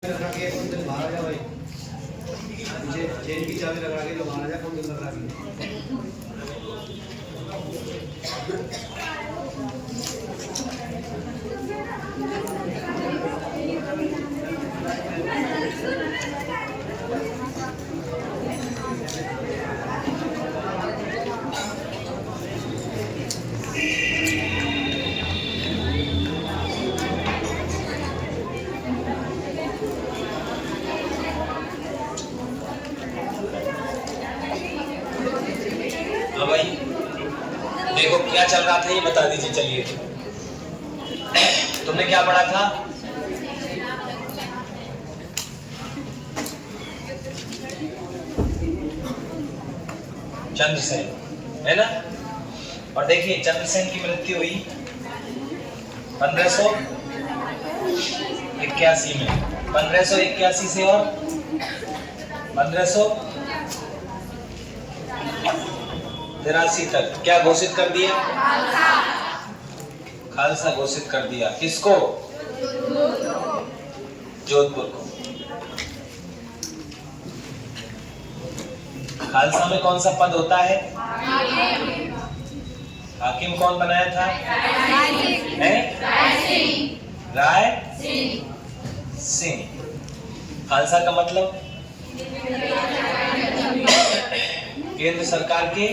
लगा के कौन दिल बाहर आ जा भाई, चेन की चाबी लगा के जो बाहर आ जा कौन दिल लगा के। हाँ भाई, देखो क्या चल रहा था ये बता दीजिए। चलिए, तुमने क्या पढ़ा था? चंद्रसेन, है ना? और देखिए चंद्रसेन की मृत्यु हुई 1581 में। 1581 से और 1583 तक क्या घोषित कर दिया? खालसा घोषित कर दिया। किसको? जोधपुर को। खालसा में कौन सा पद होता है? हाकिम कौन बनाया था? राय सिंह। खालसा का मतलब केंद्र सरकार के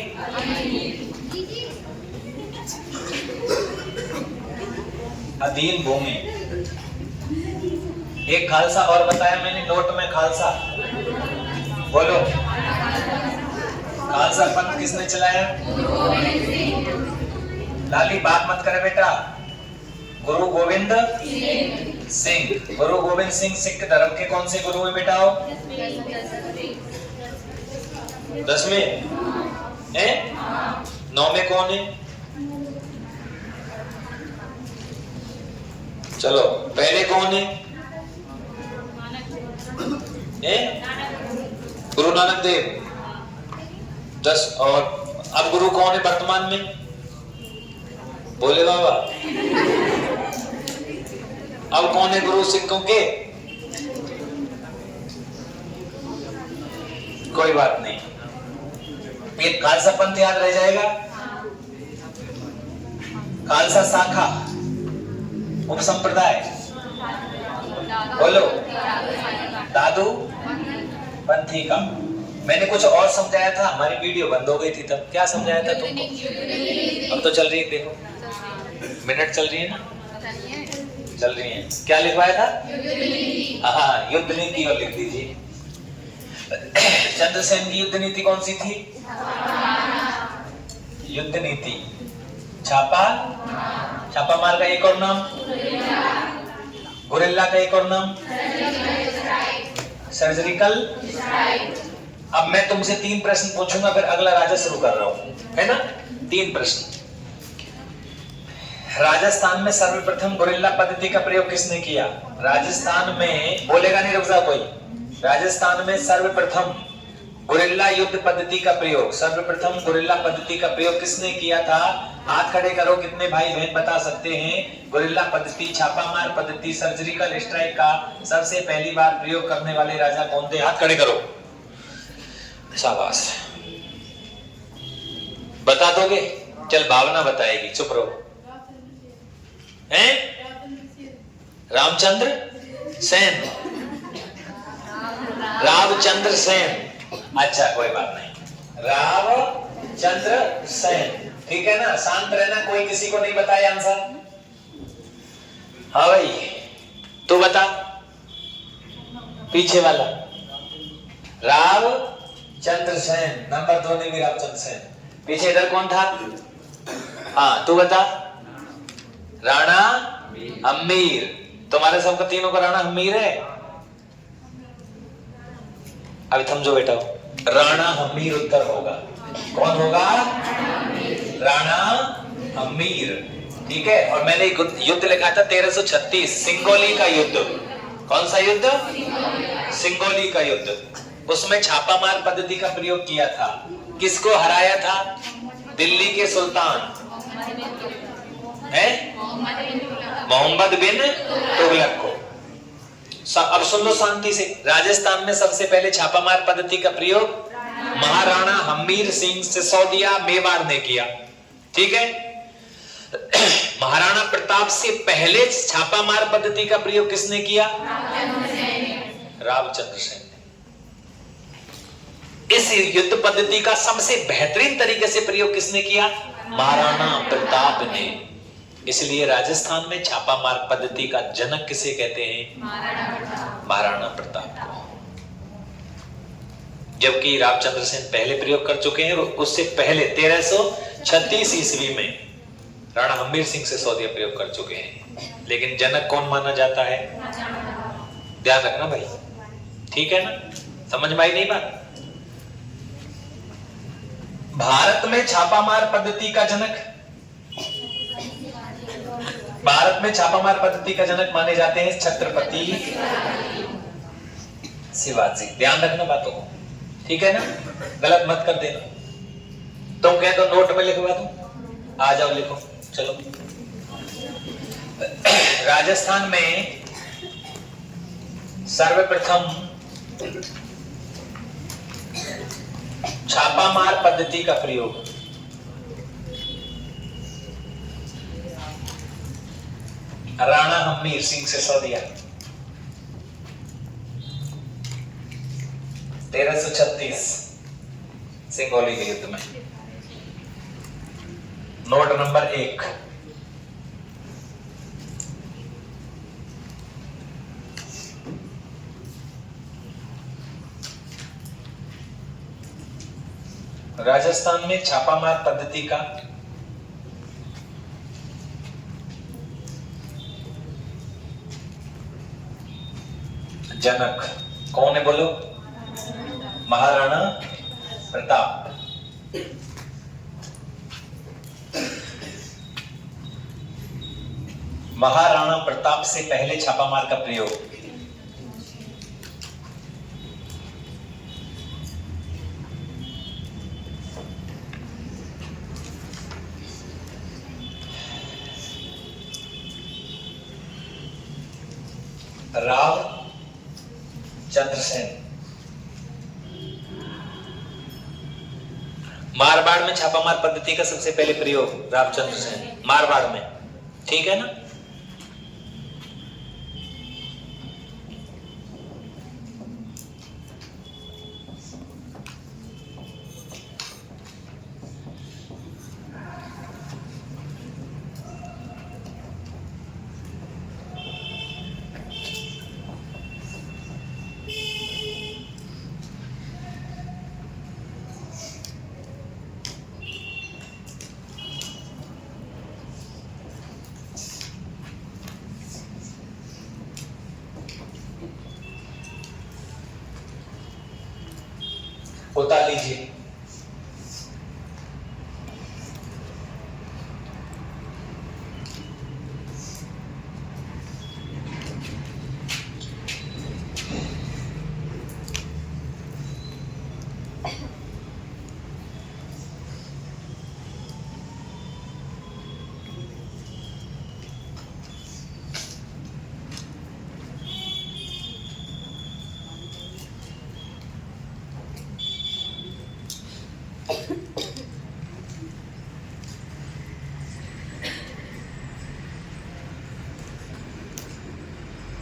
अधीन भूमि। एक खालसा और बताया मैंने नोट में। खालसा बोलो, खालसा पंथ किसने चलाया? लाली बात मत करे बेटा। गुरु गोविंद सिंह। गुरु गोविंद सिंह सिख धर्म के कौन से गुरु है बेटा? 10वें हैं? 9 में कौन है? चलो, पहले कौन है? गुरु नानक देव। 10। और अब गुरु कौन है वर्तमान में? बोले बाबा। अब कौन है गुरु सिखों के? कोई बात नहीं, ये खालसा पंथ याद रह जाएगा। खालसा शाखा, उपसंप्रदाय बोलो, दादू पंथी का। मैंने कुछ और समझाया था, हमारी वीडियो बंद हो गई थी तब। क्या समझाया था तुमको? अब तो चल रही है, देखो मिनट चल रही है ना, चल रही है। क्या लिखवाया था? हाँ, युद्ध नीति और लिख दीजिए। चंद्रसेन की युद्ध नीति कौन सी थी? युद्ध नीति। छापा मार का एक और नाम? गुरिल्ला का एक और नाम? सर्जिकल। अब मैं तुमसे 3 प्रश्न पूछूंगा, फिर अगला राजा शुरू कर रहा हूं, है ना? 3 प्रश्न। राजस्थान में सर्वप्रथम गुरिल्ला पद्धति का प्रयोग किसने किया? राजस्थान में, बोलेगा नहीं, रुक जाओ कोई। राजस्थान में सर्वप्रथम गुरिल्ला युद्ध पद्धति का प्रयोग, सर्वप्रथम गुरिल्ला पद्धति का प्रयोग किसने किया था? हाथ खड़े करो, कितने भाई बहन बता सकते हैं? गुरिल्ला पद्धति, छापामार पद्धति, सर्जिकल स्ट्राइक का सबसे पहली बार प्रयोग करने वाले राजा कौन थे? हाथ खड़े करो। शाबाश, बता दोगे? चल, भावना बताएगी, चुप रहो। हैं? रामचंद्र सेन, रावचंद्र सेन। अच्छा, कोई बात नहीं, रावचंद्र सेन। ठीक है ना? शांत रहना, कोई किसी को नहीं बताया आंसर। हाँ भाई, तू बता, पीछे वाला। रावचंद्र सेन, नंबर 2 ने भी रावचंद्र सेन। पीछे इधर कौन था? हाँ, तू बता। राणा हम्मीर। तुम्हारे सबका तीनों का राणा हम्मीर है। अभी समझो बेटा, राणा हम्मीर उत्तर होगा। कौन होगा? राणा हम्मीर। ठीक है। और मैंने युद्ध लिखा था 1336, सिंगोली का युद्ध। कौन सा युद्ध? सिंगोली का युद्ध। उसमें छापामार पद्धति का प्रयोग किया था। किसको हराया था? दिल्ली के सुल्तान है मोहम्मद बिन तुगलक को। अब सुन लो शांति से। राजस्थान में सबसे पहले छापामार पद्धति का प्रयोग महाराणा हमीर सिंह सिसोदिया मेवाड़ ने किया। ठीक है। महाराणा प्रताप से पहले छापामार पद्धति का प्रयोग किसने किया? रामचंद्र सेन ने। इस युद्ध पद्धति का सबसे बेहतरीन तरीके से प्रयोग किसने किया? महाराणा प्रताप ने। इसलिए राजस्थान में छापामार पद्धति का जनक किसे कहते हैं? महाराणा प्रताप को। जबकि रामचंद्र सेन पहले प्रयोग कर चुके हैं। उससे पहले 1336 ईस्वी में राणा हमीर सिंह सिसोदिया प्रयोग कर चुके हैं। लेकिन जनक कौन माना जाता है? ध्यान रखना भाई, ठीक है ना? समझ में आई नहीं बात? भारत में छापामार पद्धति का जनक, भारत में छापामार पद्धति का जनक माने जाते हैं छत्रपति शिवाजी। ध्यान रखना बातों को, ठीक है ना? गलत मत कर देना। तुम कहे तो नोट में लिखवा दूं, आ जाओ लिखो। चलो, राजस्थान में सर्वप्रथम छापामार पद्धति का प्रयोग राणा हमीर सिंह सिसोदिया 1336 सिंगोली के युद्ध में। नोट नंबर 1, राजस्थान में छापामार पद्धति का जनक कौन है बोलो? महाराणा प्रताप। महाराणा प्रताप से पहले छापामार का प्रयोग रामचंद्र सेन। मारवाड़ में छापामार पद्धति का सबसे पहले प्रयोग रामचंद्र सेन, मारवाड़ में। ठीक है ना? उतार लीजिए।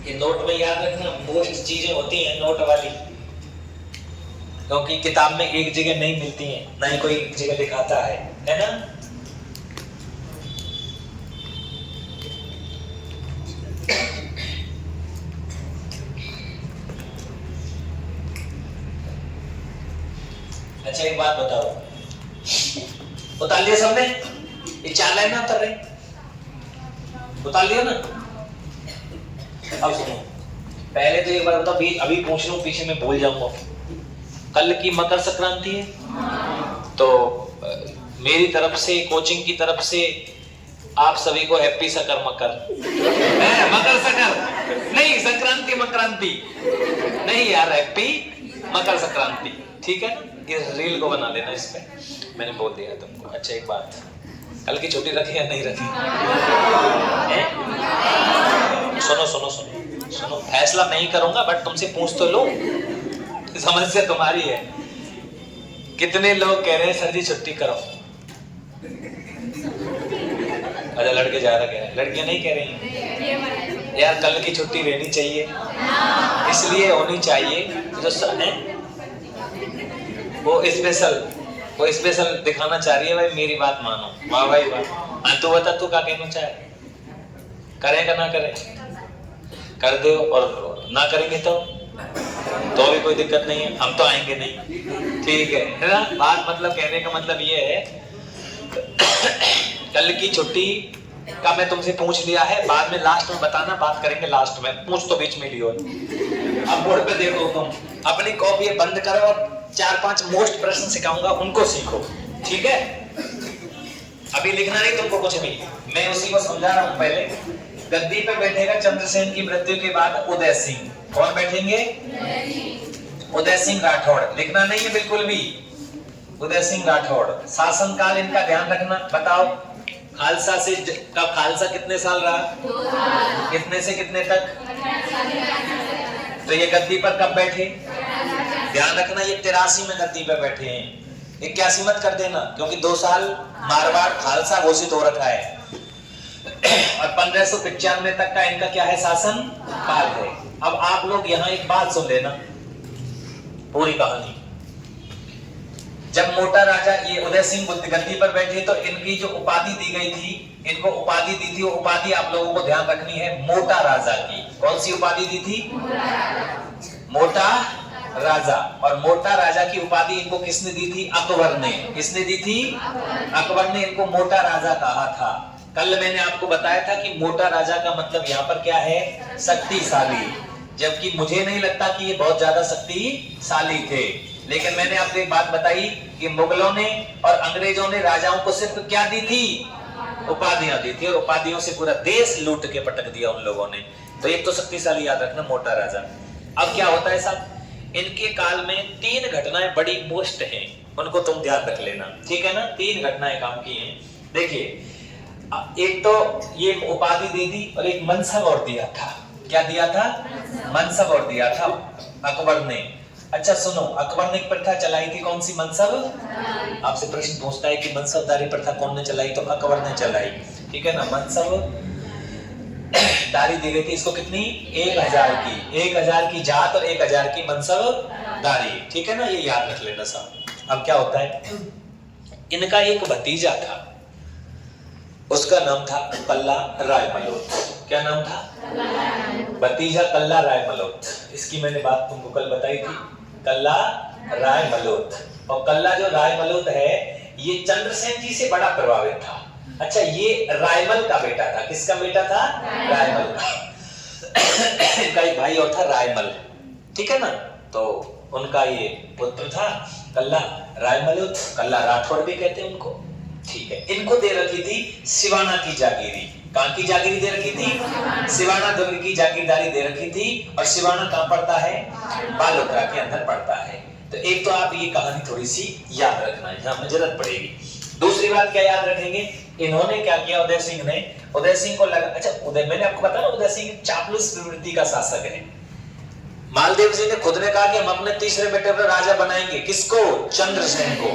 ये नोट में याद रखना, मोस्ट चीजें होती हैं नोट वाली, क्योंकि किताब में एक जगह नहीं मिलती हैं, ना ही कोई एक जगह दिखाता है ना? अच्छा एक बात बताओ, उतार लिया सबने? ये 4 लाइन ना उतर रही? उतार लिया ना? अब सुनो, पहले तो एक बार बताओ, अभी पूछ लो, पीछे मैं भूल जाऊंगा। कल की मकर संक्रांति है, तो मेरी तरफ से, कोचिंग की तरफ से आप सभी को हैप्पी सकर मकर। मकर सकर नहीं, संक्रांति मकरांति नहीं यार, हैप्पी मकर संक्रांति। ठीक है ना? इस रील को बना लेना इस पे, मैंने बोल दिया तुमको। अच्छा एक बात, कल की छुट्टी रखी या नहीं रखी? सुनो सुनो सुनो सुनो, फैसला मैं ही करूंगा, बट तुमसे पूछ तो लो, समस्या तुम्हारी है। कितने लोग कह रहे हैं सर जी छुट्टी करो? अच्छा, लड़के ज्यादा कह रहे हैं, लड़कियां नहीं कह रही हैं? यार कल की छुट्टी रहनी चाहिए, इसलिए होनी चाहिए जो सर है वो स्पेशल दिखाना चाह रही है। भाई मेरी बात मानो, वाह भाई वाह। तू बता, तू क्या कहना चाहे? करें का ना करें? कर दो, और ना करेंगे तो भी कोई दिक्कत नहीं है, हम तो आएंगे नहीं, ठीक है ना? बात मतलब कहने का मतलब ये है, कल की छुट्टी का मैं तुमसे पूछ लिया है, बाद में लास्ट में बताना, बात करेंगे लास्ट में, पूछ तो बीच में लियो। अब बोर्ड पे देखो, तुम अपनी कॉपी बंद करो और 4-5 मोस्ट प्रश्न सिखाऊंगा, उनको सीखो, ठीक है? अभी लिखना नहीं तुमको कुछ भी, मैं उसी को समझा रहा हूं। पहले गद्दी पे बैठेगा चंद्रसेन की मृत्यु के बाद उदय सिंह। कौन बैठेंगे? उदय सिंह राठौड़। लिखना नहीं है बिल्कुल भी, उदय सिंह राठौड़। शासनकाल इनका ध्यान रखना। बताओ, खालसा से कब, खालसा कितने साल रहा? 2 साल। कितने से कितने तक? तो ये गद्दी पर कब बैठे? ध्यान रखना, ये 83 में गद्दी पर बैठे हैं। 81 मत कर देना, क्योंकि 2 साल मारवाड़ खालसा घोषित हो रखा है, और 1595 तक का इनका क्या है? शासन काल है। अब आप लोग यहाँ एक बात सुन लेना, पूरी कहानी। जब मोटा राजा ये उदय सिंह गद्दी पर बैठे तो इनकी जो उपाधि दी गई थी, इनको उपाधि दी थी, वो उपाधि आप लोगों को ध्यान रखनी है, मोटा राजा की। कौन सी उपाधि दी थी? मोटा राजा। और मोटा राजा की उपाधि इनको किसने दी थी? अकबर ने। किसने दी थी? अकबर ने इनको मोटा राजा कहा था। कल मैंने आपको बताया था कि मोटा राजा का मतलब यहाँ पर क्या है? शक्तिशाली। जबकि मुझे नहीं लगता कि ये बहुत ज्यादा शक्तिशाली थे, लेकिन मैंने आपको एक बात बताई कि मुगलों ने और अंग्रेजों ने राजाओं को सिर्फ क्या दी थी? उपाधियां दी थी, और उपाधियों से पूरा देश लूट के पटक दिया उन लोगों ने। तो एक तो शक्तिशाली याद रखना, मोटा राजा। अब क्या होता है साहब, इनके काल में 3 घटनाएं बड़ी मोस्ट हैं, उनको तुम ध्यान रख लेना, ठीक है ना? 3 घटनाएं काम की हैं। देखिए, एक तो ये उपाधि दी थी, और एक मनसब और दिया था। क्या दिया था? मनसब और दिया था अकबर ने। अच्छा सुनो, अकबर ने एक प्रथा चलाई थी, कौन सी? मनसब। आपसे प्रश्न पूछता है कि मनसबदारी प्रथा कौन ने चलाई, तो अकबर ने चलाई, ठीक है ना? मनसब दारी दी गई थी इसको, कितनी? 1000 की। 1000 की जात और 1000 की मनसब दारी, ठीक है ना? ये याद रख लेना साहब। अब क्या होता है, इनका एक भतीजा था, उसका नाम था कल्ला राय मलोट। क्या नाम था? भतीजा कल्ला राय मलोट। इसकी मैंने बात तुमको कल बताई थी, कल्ला राय मलोट। और कल्ला जो राय मलोट है, ये चंद्रसेन जी से बड़ा प्रभावित था। अच्छा, ये रायमल का बेटा था। किसका बेटा था? रायमल का। इनका एक भाई और था रायमल, ठीक है ना? तो उनका ये पुत्र था कल्ला रायमलोट। कल्ला राठौड़ भी कहते हैं उनको, ठीक है? इनको दे रखी थी सिवाना की जागीरी। कहां की जागीरी दे रखी थी? सिवाना दुर्ग की जागीरदारी दे रखी थी। और सिवाना कहां पड़ता है? बालोतरा के अंदर पड़ता है। तो एक तो आप ये कहानी थोड़ी सी याद रखना है, हमें जरूरत पड़ेगी। दूसरी बात क्या याद रखेंगे, इन्होंने क्या किया? उदय सिंह ने, उदय सिंह को लगा, अच्छा उदय, मैंने आपको बताया उदय सिंह चापलूस प्रवृत्ति का शासक है। मालदेव जी ने खुद ने कहा कि हम अपने तीसरे बेटे पर राजा बनाएंगे। किसको? चंद्रसेन को।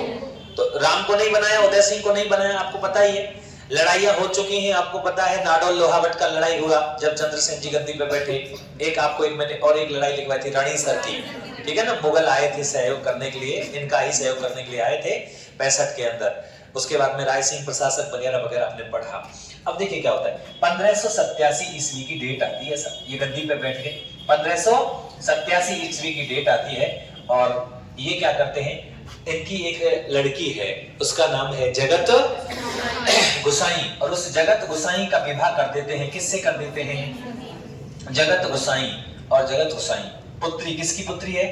तो राम को नहीं बनाया, उदय सिंह को नहीं बनाया, आपको पता ही है। लड़ाइयां हो चुकी हैं, आपको पता है। नाडोल लोहावट का लड़ाई हुआ जब चंद्रसेन जी गद्दी पे बैठे। एक मैंने और एक लड़ाई लिखवाई थी रणीसर की, ठीक है ना? मुगल आए थे सहयोग करने के लिए, इनका ही सहयोग करने के लिए आए थे 65 के अंदर। उसके बाद में राय सिंह प्रशासक वगैरह वगैरह आपने पढ़ा। अब देखिए क्या होता है, 1587 ईस्वी की डेट आती है सर, ये गद्दी पे बैठ गए। 1587 ईस्वी की डेट आती है, और ये क्या करते हैं, इनकी एक लड़की है, उसका नाम है जगत गुसाई, और उस जगत गुसाई का विवाह कर देते हैं। किससे कर देते हैं? जगत गुसाई। और जगत गुसाई पुत्री, किसकी पुत्री है?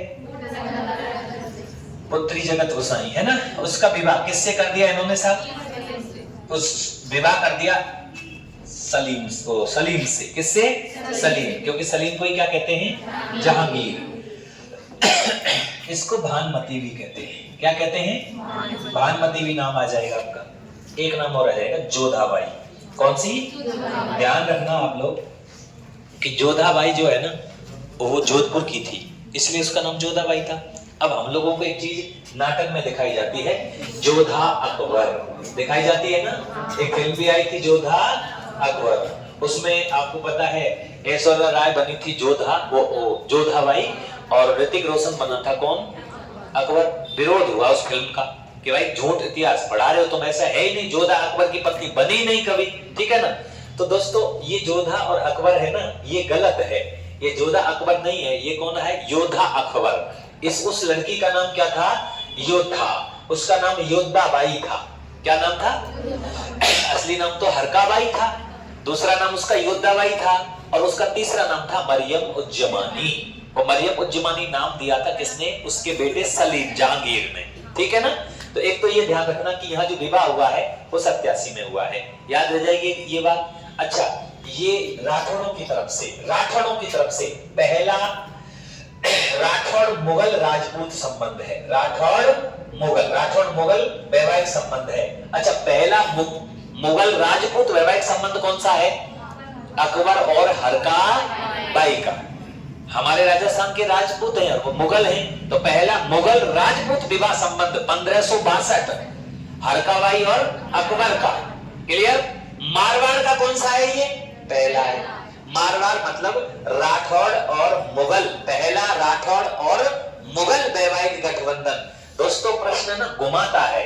पुत्री जगत गुसाई है ना? उसका विवाह किससे कर दिया इन्होंने साहब? उस विवाह कर दिया सलीम से। किससे? सलीम, क्योंकि सलीम को ही क्या कहते हैं? जहांगीर। इसको भानमती भी कहते हैं। क्या कहते हैं? भानमती भी नाम आ जाएगा आपका। एक नाम और आ जाएगा, जोधाबाई। कौन सी? ध्यान रखना आप लोग, कि जोधाबाई जो है ना वो जोधपुर की थी, इसलिए उसका नाम जोधाबाई था। अब हम लोगों को एक चीज नाटक में दिखाई जाती है, जोधा अकबर दिखाई जाती है ना। एक फिल्म भी आई थी जोधा अकबर, उसमें आपको पता है ऐश्वर्या राय बनी थी जोधा, वो जोधाबाई, और ऋतिक रोशन बना था कौन, अकबर। विरोध हुआ उस फिल्म का कि भाई झूठ इतिहास पढ़ा रहे हो तुम, ऐसा है ही नहीं, जोधा अकबर की पत्नी बनी नहीं कभी, ठीक है ना। तो दोस्तों ये जोधा और अकबर है ना, ये गलत है, ये जोधा अकबर नहीं है, ये कौन है, योद्धा अकबर। उस लड़की का नाम क्या था, योद्धा, उसका नाम योद्धाबाई था। क्या नाम था, असली नाम तो हरकाबाई था, दूसरा नाम उसका योद्धाबाई था, और उसका तीसरा नाम था मरियम उज्जमानी। वो मरियम उज्जमानी नाम दिया था किसने, उसके बेटे सलीम जहांगीर ने, ठीक है ना। तो एक तो ये ध्यान रखना कि यहाँ जो विवाह हुआ है वो 87 में हुआ है, याद रह जाएगी ये बात। अच्छा, ये राठौड़ों की तरफ से पहला राठौड़ मुगल राजपूत संबंध है, राठौड़ मुगल वैवाहिक संबंध है। अच्छा, पहला मुगल राजपूत वैवाहिक संबंध कौन सा है, अकबर और हरकाबाई का। हमारे राजस्थान के राजपूत हैं और वो मुगल हैं, तो पहला मुगल राजपूत विवाह संबंध 1562 हरकाबाई और अकबर का, क्लियर। मारवाड़ का कौन सा है, ये पहला है। मारवाड़ मतलब राठौड़ और मुगल, पहला राठौड़ और मुगल वैवाहिक गठबंधन। दोस्तों प्रश्न ना घुमाता है,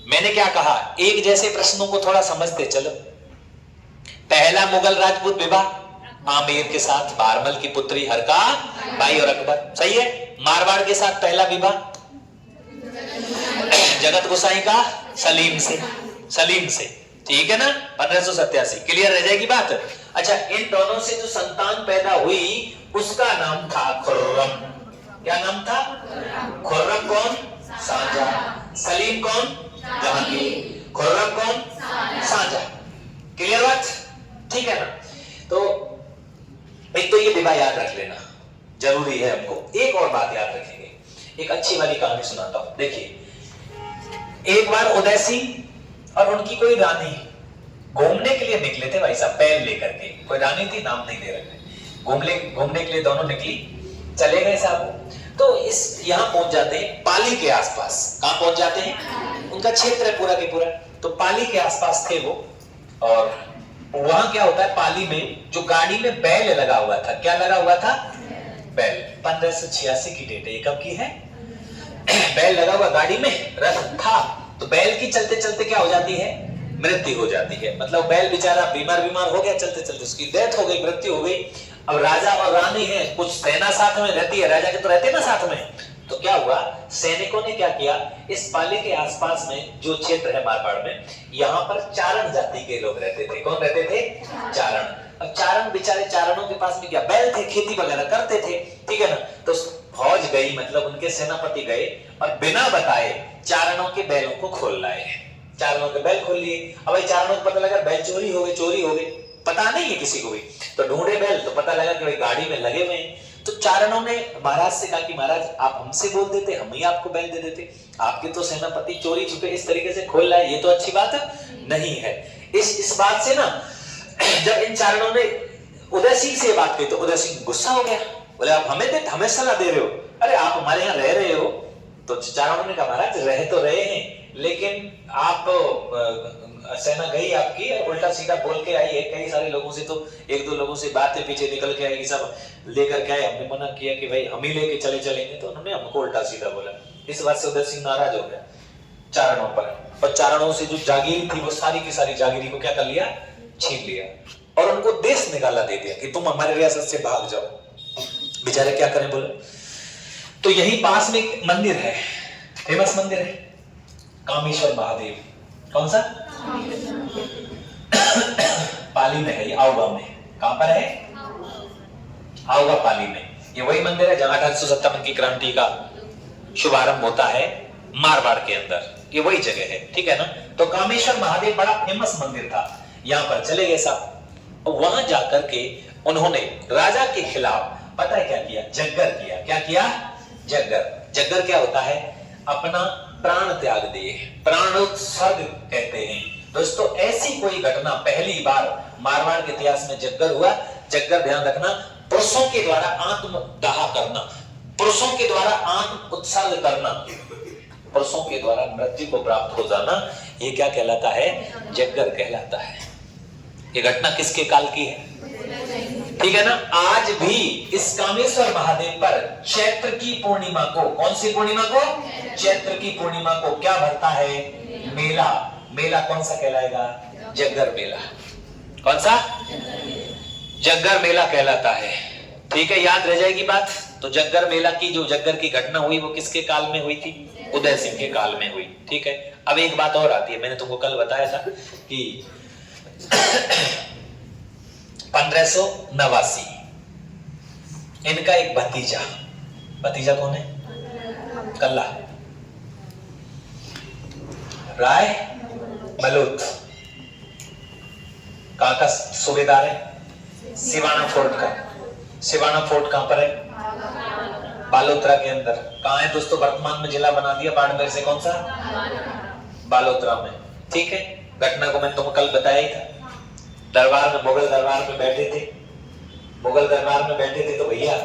मैंने क्या कहा, एक जैसे प्रश्नों को थोड़ा समझते चलो। पहला मुगल राजपूत विवाह आमेर के साथ बारमल की पुत्री हरकाबाई और अकबर, सही है। मारवाड़ के साथ पहला विवाह जगत गोसाई का सलीम से, ठीक है ना, 1587, क्लियर रह जाएगी बात। अच्छा, इन दोनों से जो संतान पैदा हुई उसका नाम था खुर्रम। क्या नाम था, खुर्रम कौन, शाहजहां। सलीम कौन, जहांगीर। खुर्रम कौन, शाहजहां। क्लियर बात, ठीक है ना। तो एक तो ये विवाह याद रख लेना जरूरी है हमको। एक और बात याद रखेंगे, एक अच्छी वाली कहानी सुनाता हूं। देखिए, एक बार उदय सिंह और उनकी कोई रानी घूमने के लिए निकले थे भाई साहब, बैल लेकर के, कोई रानी थी, नाम नहीं दे रहे, घूमने के लिए दोनों निकली, चले गए साहब। तो इस यहाँ पहुंच जाते हैं पाली के आसपास। कहां पहुंच जाते हैं, उनका क्षेत्र है पूरा के पूरा, तो पाली के आसपास थे वो। और वहां क्या होता है, पाली में जो गाड़ी में बैल लगा हुआ था, क्या लगा हुआ था, बैल। 1586 की डेट है, ये कब की है, बैल लगा हुआ गाड़ी में, रथ था, तो बैल की चलते चलते क्या हो जाती है, मृत्यु हो जाती है। मतलब बैल बेचारा बीमार हो गया, चलते चलते उसकी डेथ हो गई, मृत्यु हो गई। अब राजा और रानी है, कुछ सेना साथ में रहती है, राजा के तो रहते ना साथ में। तो क्या हुआ, सैनिकों ने क्या किया, इस पाली के आसपास में जो क्षेत्र है मारवाड़ में, यहाँ पर चारण जाति के लोग रहते थे। कौन रहते थे, चारण। अब चारण बेचारे, चारणों के पास में क्या बैल थे, खेती वगैरह करते थे, ठीक है ना। तो फौज गई, मतलब उनके सेनापति गए और बिना बताए चारणों के बैलों को खोल लाए। चारणों के बैल खोल लिए। अब भाई चारणों को पता लगा बैल चोरी हो गए, पता नहीं है किसी को भी, तो ढूंढे बैल, तो पता लगा कि भाई गाड़ी में लगे हुए हैं। तो चारणों ने महाराज से कहा कि महाराज आप हमसे बोल देते, हम ही आपको बैल दे देते, आपके तो सेनापति चोरी छुपे इस तरीके से खोल लाए, ये तो अच्छी बात नहीं है। इस बात से ना, जब इन चारणों ने उदय सिंह से बात की तो उदय सिंह गुस्सा हो गया, बोले आप हमें सलाह दे रहे हो, अरे आप हमारे यहाँ रह रहे हो। तो चारणों ने कहा महाराज रह तो रहे हैं, लेकिन आप सेना गई आपकी, उल्टा सीधा बोल के आई है कई सारे लोगों से, तो एक दो लोगों से बातें पीछे निकल के आई, सब लेकर के आए, हमने मना किया कि भाई हम ही लेके चलेंगे, तो उन्होंने हमको उल्टा सीधा बोला। इस बात से उदय सिंह नाराज हो गया चारणों पर, और चारणों से जो जागीर थी वो सारी की सारी जागीरी को क्या कर लिया, छीन लिया, और उनको देश निकाला दे दिया कि तुम हमारे रियासत से भाग जाओ। बेचारे क्या करें बोले। तो यहीं पास में एक मंदिर है, फेमस मंदिर है कामेश्वर महादेव। कौन सा, पाली में है, ये आओगा में। कहां पर है, आओगा पाली में। ये वही मंदिर है जहां 1857 की क्रांति का शुभारंभ होता है मारवाड़ के अंदर, ये वही जगह है, ठीक है ना। तो कामेश्वर महादेव बड़ा फेमस मंदिर था, यहां पर चले गए साहब। वहां जाकर के उन्होंने राजा के खिलाफ पता है क्या किया, जग्गर किया। क्या किया, जग्गर क्या होता है, अपना प्राण त्याग दिए, प्राणोत्सर्ग कहते हैं। दोस्तों ऐसी कोई घटना पहली बार मारवाड़ के इतिहास में जग्गर हुआ, जग्गर ध्यान रखना, पुरुषों के द्वारा आत्मदाह करना, पुरुषों के द्वारा आत्म उत्सर्ग करना, पुरुषों के द्वारा मृत्यु को प्राप्त हो जाना, ये क्या कहलाता है? जग्गर कहलाता है। ये घटना किसके काल की है? ठीक है ना। आज भी इस कामेश्वर महादेव पर चैत्र की पूर्णिमा को, कौन सी पूर्णिमा को? चैत्र की पूर्णिमा को क्या भरता है? मेला। मेला कौन सा कहलाएगा? जग्गर मेला। कौन सा? जग्गर मेला कहलाता है। ठीक है, याद रह जाएगी बात। तो जग्गर मेला की जो जग्गर की घटना हुई वो किसके काल में हुई थी? उदय सिंह के काल में हुई। ठीक है, अब एक बात और आती है, मैंने तुमको कल बताया था कि 1589 इनका एक भतीजा, भतीजा कौन है? कल्ला राय मलूत, कहां का सूबेदार है? सिवाना फोर्ट का। सिवाना फोर्ट कहां पर है? बालोतरा के अंदर। कहां है दोस्तों? वर्तमान में जिला बना दिया बाड़मेर से। कौन सा? बालोतरा में। ठीक है, घटना को मैंने तुमको कल बताया ही था। दरबार में, मुगल दरबार में बैठे थे, मुगल दरबार में बैठे थे तो भैया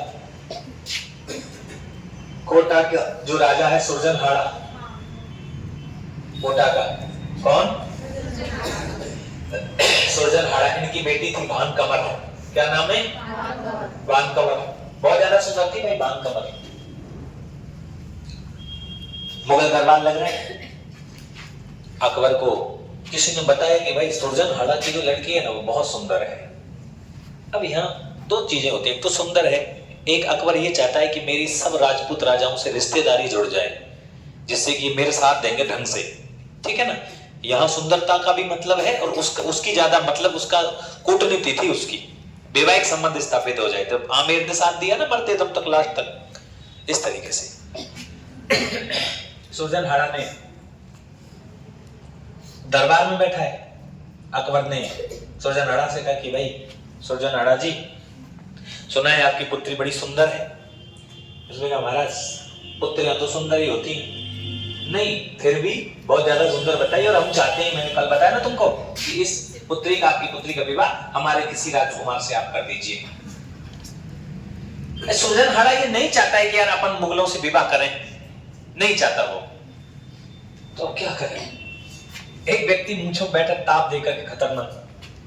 कोटा का जो राजा है सुरजनहाड़ा, कोटा का कौन? सुरजनहाड़ा, इनकी बेटी थी भानकमर। क्या नाम है? भानकमर। बहुत ज्यादा सुंदर थी भाई भानकमर। मुगल दरबार लग रहा है, अकबर को किसी ने बताया कि भाई सुरजनहाड़ा की जो लड़की है ना वो बहुत सुंदर है। अब यहाँ दो चीजें होती है, एक तो सुंदर है, एक अकबर ये चाहता है कि मेरी सब राजपूत राजाओं से रिश्तेदारी जुड़ जाए जिससे कि मेरे साथ देंगे ढंग से। ठीक है ना, यहाँ सुंदरता का भी मतलब है और उसकी ज्यादा मतलब उसका कूटनीति थी, उसकी वैवाहिक संबंध स्थापित हो जाए। तो आमिर ने साथ दिया ना मरते दम तक, लास्ट तक, इस तरीके से। सुरजनहाड़ा ने दरबार में बैठा है, अकबर ने सुरजनहाड़ा से कहा कि भाई सुरजनहाड़ा जी, सुना है आपकी पुत्री बड़ी सुंदर है। उसने कहा महाराज पुत्रियां तो सुंदर ही होती नहीं, फिर भी बहुत ज्यादा सुंदर बताइए, और हम चाहते हैं, मैंने कल बताया ना तुमको, कि इस पुत्री का, आपकी पुत्री का विवाह हमारे किसी राजकुमार से आप कर दीजिए। सुरजनहाड़ा ये नहीं चाहता है कि यार अपन मुगलों से विवाह करें, नहीं चाहता वो। तो क्या करें? एक व्यक्ति मूंछों बैठा ताप देकर के खतरनाक,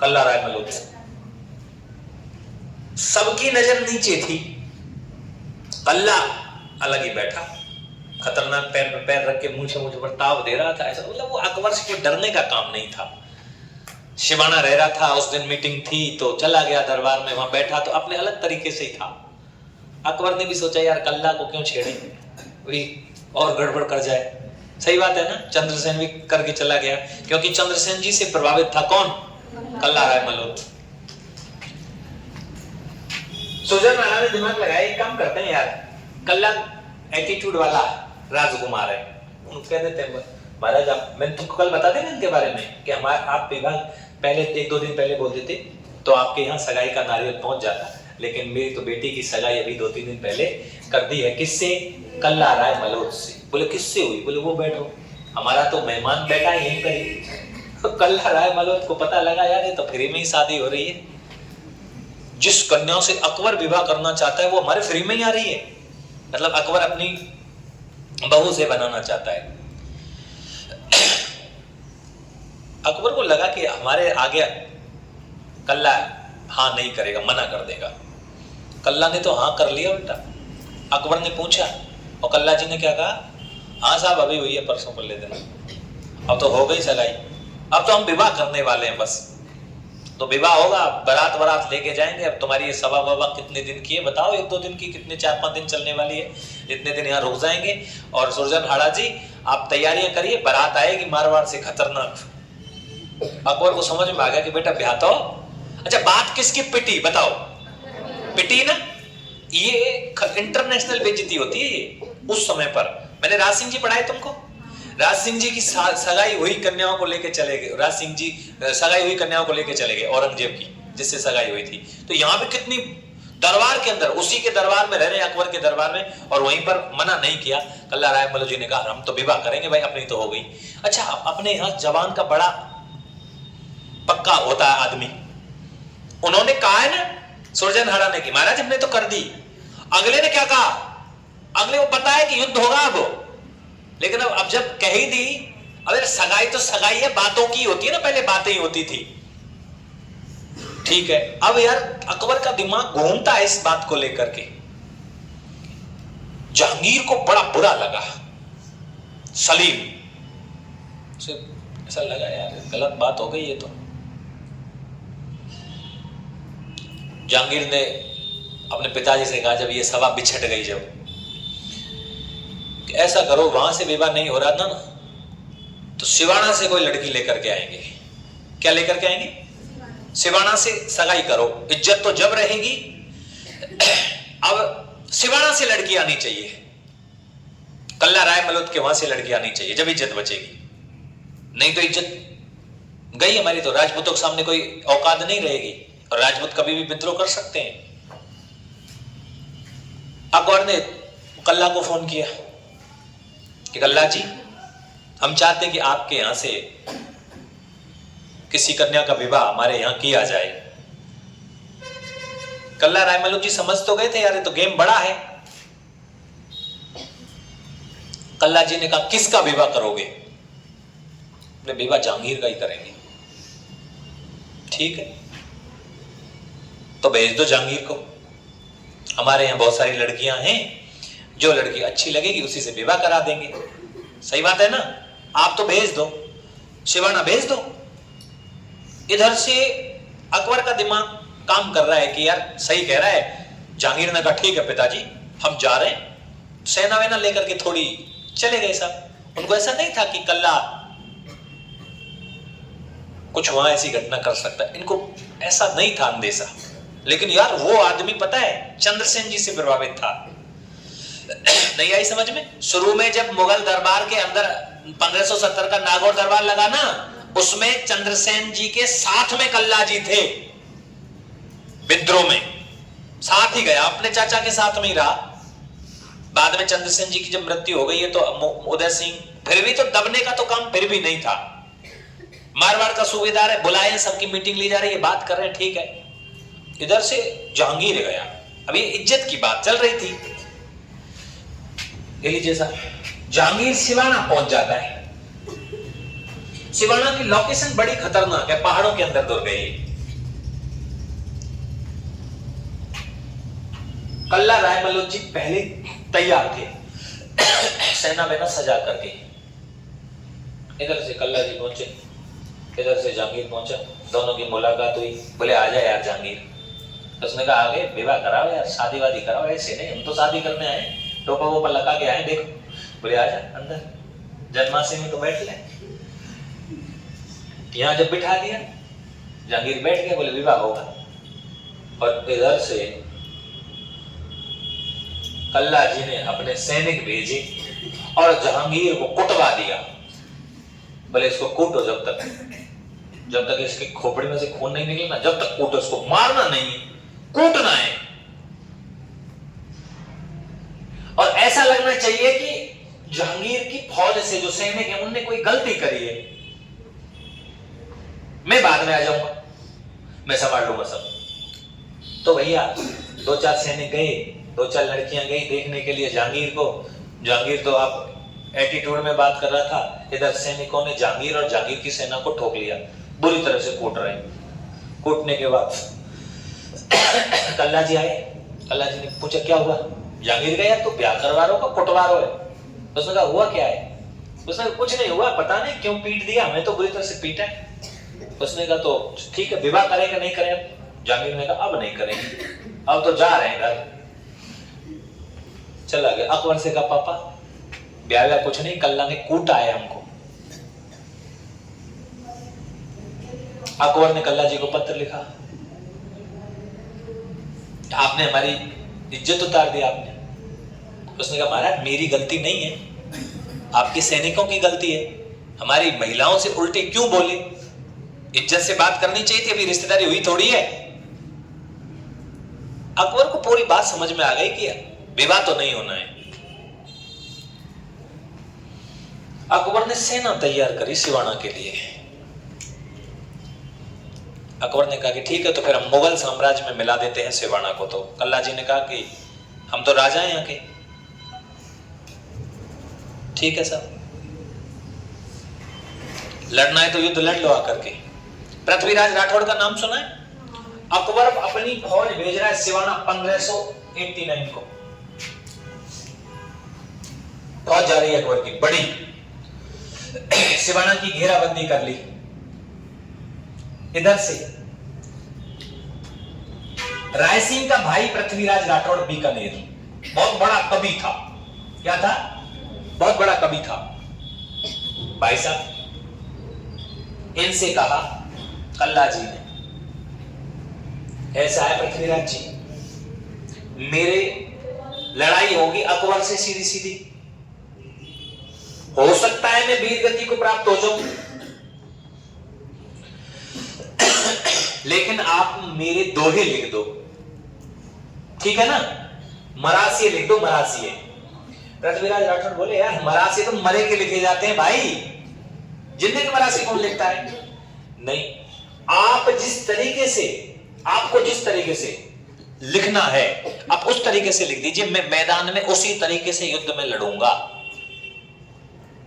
कल्ला राय मलूत, सबकी नजर नीचे थी, कल्ला अलग ही बैठा, खतरनाक पैर पर पैर रख के मूंछे पर ताव दे रहा था। ऐसा मतलब वो अकबर से कोई डरने का काम नहीं था। शिवाना रह रहा था, उस दिन मीटिंग थी तो चला गया दरबार में, वहां बैठा तो अपने अलग तरीके से ही था। अकबर ने भी सोचा यार कल्ला को क्यों छेड़ेंगे, कोई और गड़बड़ कर जाए। सही बात है ना, चंद्रसेन भी करके चला गया, क्योंकि चंद्रसेन जी से प्रभावित था कौन? कल्ला राय मलूत। सुरजनहाड़ा ने दिमाग लगाया, एक काम करते हैं यार, कल्ला एटीट्यूड वाला राजकुमार है, उनको कह देते हैं महाराज आप, मैंने तुमको कल बता देना इनके बारे में कि हमारे आप विभाग पहले 1-2 दिन पहले बोल देते तो आपके यहाँ सगाई का नारियल पहुंच जाता, लेकिन मेरी तो बेटी की सगाई अभी 2-3 दिन पहले कर दी है। किससे? कल्ला राय मलूत से। बोले किससे हुई? बोले वो बैठो, हमारा तो मेहमान बैठा है यहीं करीब। कल्ला राय मलूत को पता लगा यार ये तो फ्री में ही शादी हो रही है, जिस कन्या से अकबर विवाह करना चाहता है वो हमारे फ्री में ही आ रही है, मतलब अकबर अपनी बहू से बनाना चाहता है। अकबर को लगा कि हमारे आगे कल्ला हाँ नहीं करेगा, मना कर देगा। कल्ला ने तो हाँ कर लिया उल्टा। अकबर ने पूछा और कल्ला जी ने क्या कहा? हाँ साहब अभी हुई है, परसों कर ले देना। अब तो हो गई सगाई, अब तो हम विवाह करने वाले हैं बस। तो विवाह होगा, बारात वरात लेके जाएंगे। अब तुम्हारी ये सभा वभा कितने दिन की है बताओ? 1-2 दिन की, कितने 4-5 दिन चलने वाली है, इतने दिन यहाँ रुक जाएंगे। और सुरजनहाड़ा जी आप तैयारियां करिए, बारात आएगी मारवाड़ से खतरनाक। अकबर को समझ में आ गया कि बेटा ब्याह तो, अच्छा बात किसकी पिटी बताओ? पिटी ना, ये इंटरनेशनल बेइज्जती होती है ये उस समय पर। मैंने राज सिंह जी पढ़ाए तुमको, राज सिंह जी की सगाई हुई कन्याओं को लेके चले गए, राज सिंह जी सगाई हुई कन्याओं को लेके चले गए औरंगजेब की जिससे सगाई हुई थी। तो यहाँ पे कितनी दरबार के अंदर, उसी के दरबार में रह रहे अकबर के दरबार में, और वहीं पर मना नहीं किया। कल्ला राय मलूत जी ने कहा हम तो विवाह करेंगे भाई, अपनी तो हो गई। अच्छा अपने यहाँ जवान का बड़ा पक्का होता है आदमी, उन्होंने कहा है ना सुरजन हराने की। महाराज हमने तो कर दी। अगले ने क्या कहा? अगले को पता है कि युद्ध होगा अब, लेकिन अब जब कह ही दी, अरे सगाई तो सगाई है, बातों की होती है ना, पहले बातें ही होती थी। ठीक है, अब यार अकबर का दिमाग घूमता है इस बात को लेकर के। जहांगीर को बड़ा बुरा लगा। सलीम से ऐसा लगा यार गलत बात हो गई ये तो। जहांगीर ने अपने पिताजी से कहा, जब ये सभा बिछट गई, जब ऐसा करो, वहां से विवाह नहीं हो रहा था ना, तो सिवाना से कोई लड़की लेकर के आएंगे। क्या लेकर के आएंगे? सिवाना से सगाई करो, इज्जत तो जब रहेगी। अब सिवाना से लड़की आनी चाहिए, कल्ला राय मलुद के वहां से लड़की आनी चाहिए, जब इज्जत बचेगी। नहीं तो इज्जत गई हमारी, तो राजपूतों के सामने कोई औकात नहीं रहेगी, और राजपूत कभी भी विद्रोह कर सकते हैं। अकबर ने कल्ला को फोन किया कि कल्ला जी, हम चाहते हैं कि आपके यहां से किसी कन्या का विवाह हमारे यहां किया जाए। कल्ला राय मलुक जी समझ तो गए थे यार, ये तो गेम बड़ा है। कल्ला जी ने कहा, किसका विवाह करोगे? विवाह जहांगीर का ही करेंगे। ठीक है, तो भेज दो जहांगीर को, हमारे यहां बहुत सारी लड़कियां हैं, जो लड़की अच्छी लगेगी उसी से विवाह करा देंगे। सही बात है ना? आप तो भेज दो, शिवाना भेज दो। इधर से अकबर का दिमाग काम कर रहा है कि यार सही कह रहा है। जहांगीर ने कहा, ठीक है पिताजी, हम जा रहे हैं। सेना वेना लेकर के थोड़ी चले गए साहब। उनको ऐसा नहीं था कि कल्ला कुछ वहां ऐसी घटना कर सकता है, इनको ऐसा नहीं था अंदेशा। लेकिन यार वो आदमी पता है चंद्रसेन जी से प्रभावित था। नहीं आई समझ में? शुरू में जब मुगल दरबार के अंदर 1570 का नागौर दरबार लगा ना, उसमें चंद्रसेन जी के साथ में कल्ला जी थे। विद्रोह में साथ ही गया, अपने चाचा के साथ में ही रहा। बाद में चंद्रसेन जी की जब मृत्यु हो गई है तो उदय सिंह, फिर भी तो दबने का तो काम फिर भी नहीं था। मारवाड़ का सूबेदार है, बुलाए, सबकी मीटिंग ली जा रही है, बात कर रहे हैं, ठीक है। इधर से जहांगीर गया, अभी इज्जत की बात चल रही थी। लीजिए साहब, जहांगीर सिवाना पहुंच जाता है। सिवाना की लोकेशन बड़ी खतरनाक है, पहाड़ों के अंदर दूर गई। कल्ला राय मलुक जी पहले तैयार थे, सेना वेना सजा करके। इधर से कल्ला जी पहुंचे, इधर से जहांगीर पहुंचा, दोनों की मुलाकात हुई। बोले आ जा यार जहांगीर। उसने कहा आगे विवाह कराओ यार, शादी वादी कराओ। ऐसे नहीं, हम तो शादी करने आए, टोपा वोपा लगा के आए, देखो। बोले आजा अंदर, जन्माष्टमी में तो बैठ ले। यहां जब बिठा दिया, जहांगीर बैठ गया, बोले विवाह होगा। और इधर से कल्ला जी ने अपने सैनिक भेजे और जहांगीर को कुटवा दिया। बोले इसको कूटो जब तक इसके खोपड़ी में से खून नहीं निकले, जब तक कूटो, इसको मारना नहीं, कूटना है। और ऐसा लगना चाहिए कि जहांगीर की फौज से जो सैनिक है उनने कोई गलती करी है। मैं बाद में आ जाऊंगा, मैं संभाल लूंगा सब। तो भैया 2-4 सैनिक गए, 2-4 लड़कियां गई देखने के लिए जहांगीर को। जहांगीर तो आप एटीट्यूड में बात कर रहा था। इधर सैनिकों ने जहांगीर और जहांगीर की सेना को ठोक लिया, बुरी तरह से कूट रहे। कूटने के बाद कल्ला जी आए। कल्ला जी ने पूछा क्या हुआ? जहांगीर गया तो ब्याह करवा रहा हो, कुटवा रहा है। उसने कहा हुआ क्या है? उसने कहा कुछ नहीं हुआ, पता नहीं क्यों पीट दिया, हमें तो बुरी तरह से पीटा है। उसने कहा तो ठीक है, विवाह करें नहीं करें? जहांगीर ने कहा अब नहीं करेंगे, अब तो जा रहे हैं घर। चला गया। अकबर से कहा पापा ब्याह कुछ नहीं, कल्ला ने कूटा है हमको। अकबर ने कल्ला जी को पत्र लिखा, आपने हमारी इज्जत उतार दी आपने। उसने कहा महाराज मेरी गलती नहीं है, आपके सैनिकों की गलती है। हमारी महिलाओं से उल्टे क्यों बोले? इज्जत से बात करनी चाहिए थी, अभी रिश्तेदारी हुई थोड़ी है। अकबर को पूरी बात समझ में आ गई कि विवाह तो नहीं होना है। अकबर ने सेना तैयार करी सिवाना के लिए। अकबर ने कहा कि ठीक है, तो फिर हम मुगल साम्राज्य में मिला देते हैं सिवाना को। तो कल्ला जी ने कहा कि हम तो राजा हैं यहाँ के, ठीक है साहब, लड़ना है तो युद्ध लड़ लो आकर के। पृथ्वीराज राठौड़ का नाम सुना है? अकबर अपनी फौज भेज रहा है सिवाना 1589 को, फौज जा रही है अकबर की बड़ी, सिवाना की घेराबंदी कर ली। इधर से रायसिंह का भाई पृथ्वीराज राठौड़ बीकानेर, बहुत बड़ा कवि था। क्या था? बहुत बड़ा कवि था। भाई साहब, इनसे कहा कल्ला जी ने, ऐसा है पृथ्वीराज जी, मेरे लड़ाई होगी अकबर से सीधी सीधी, हो सकता है मैं वीर गति को प्राप्त हो जाऊं, लेकिन आप मेरे दोहे लिख दो, ठीक है ना? मरासी लिख दो, मरासी। पृथ्वीराज राठौड़ बोले यार मरासी तो मरे के लिखे जाते हैं भाई, जिंदगी के मरासी कौन लिखता है? नहीं, आप जिस तरीके से, आपको जिस तरीके से लिखना है आप उस तरीके से लिख दीजिए, मैं मैदान में उसी तरीके से युद्ध में लड़ूंगा,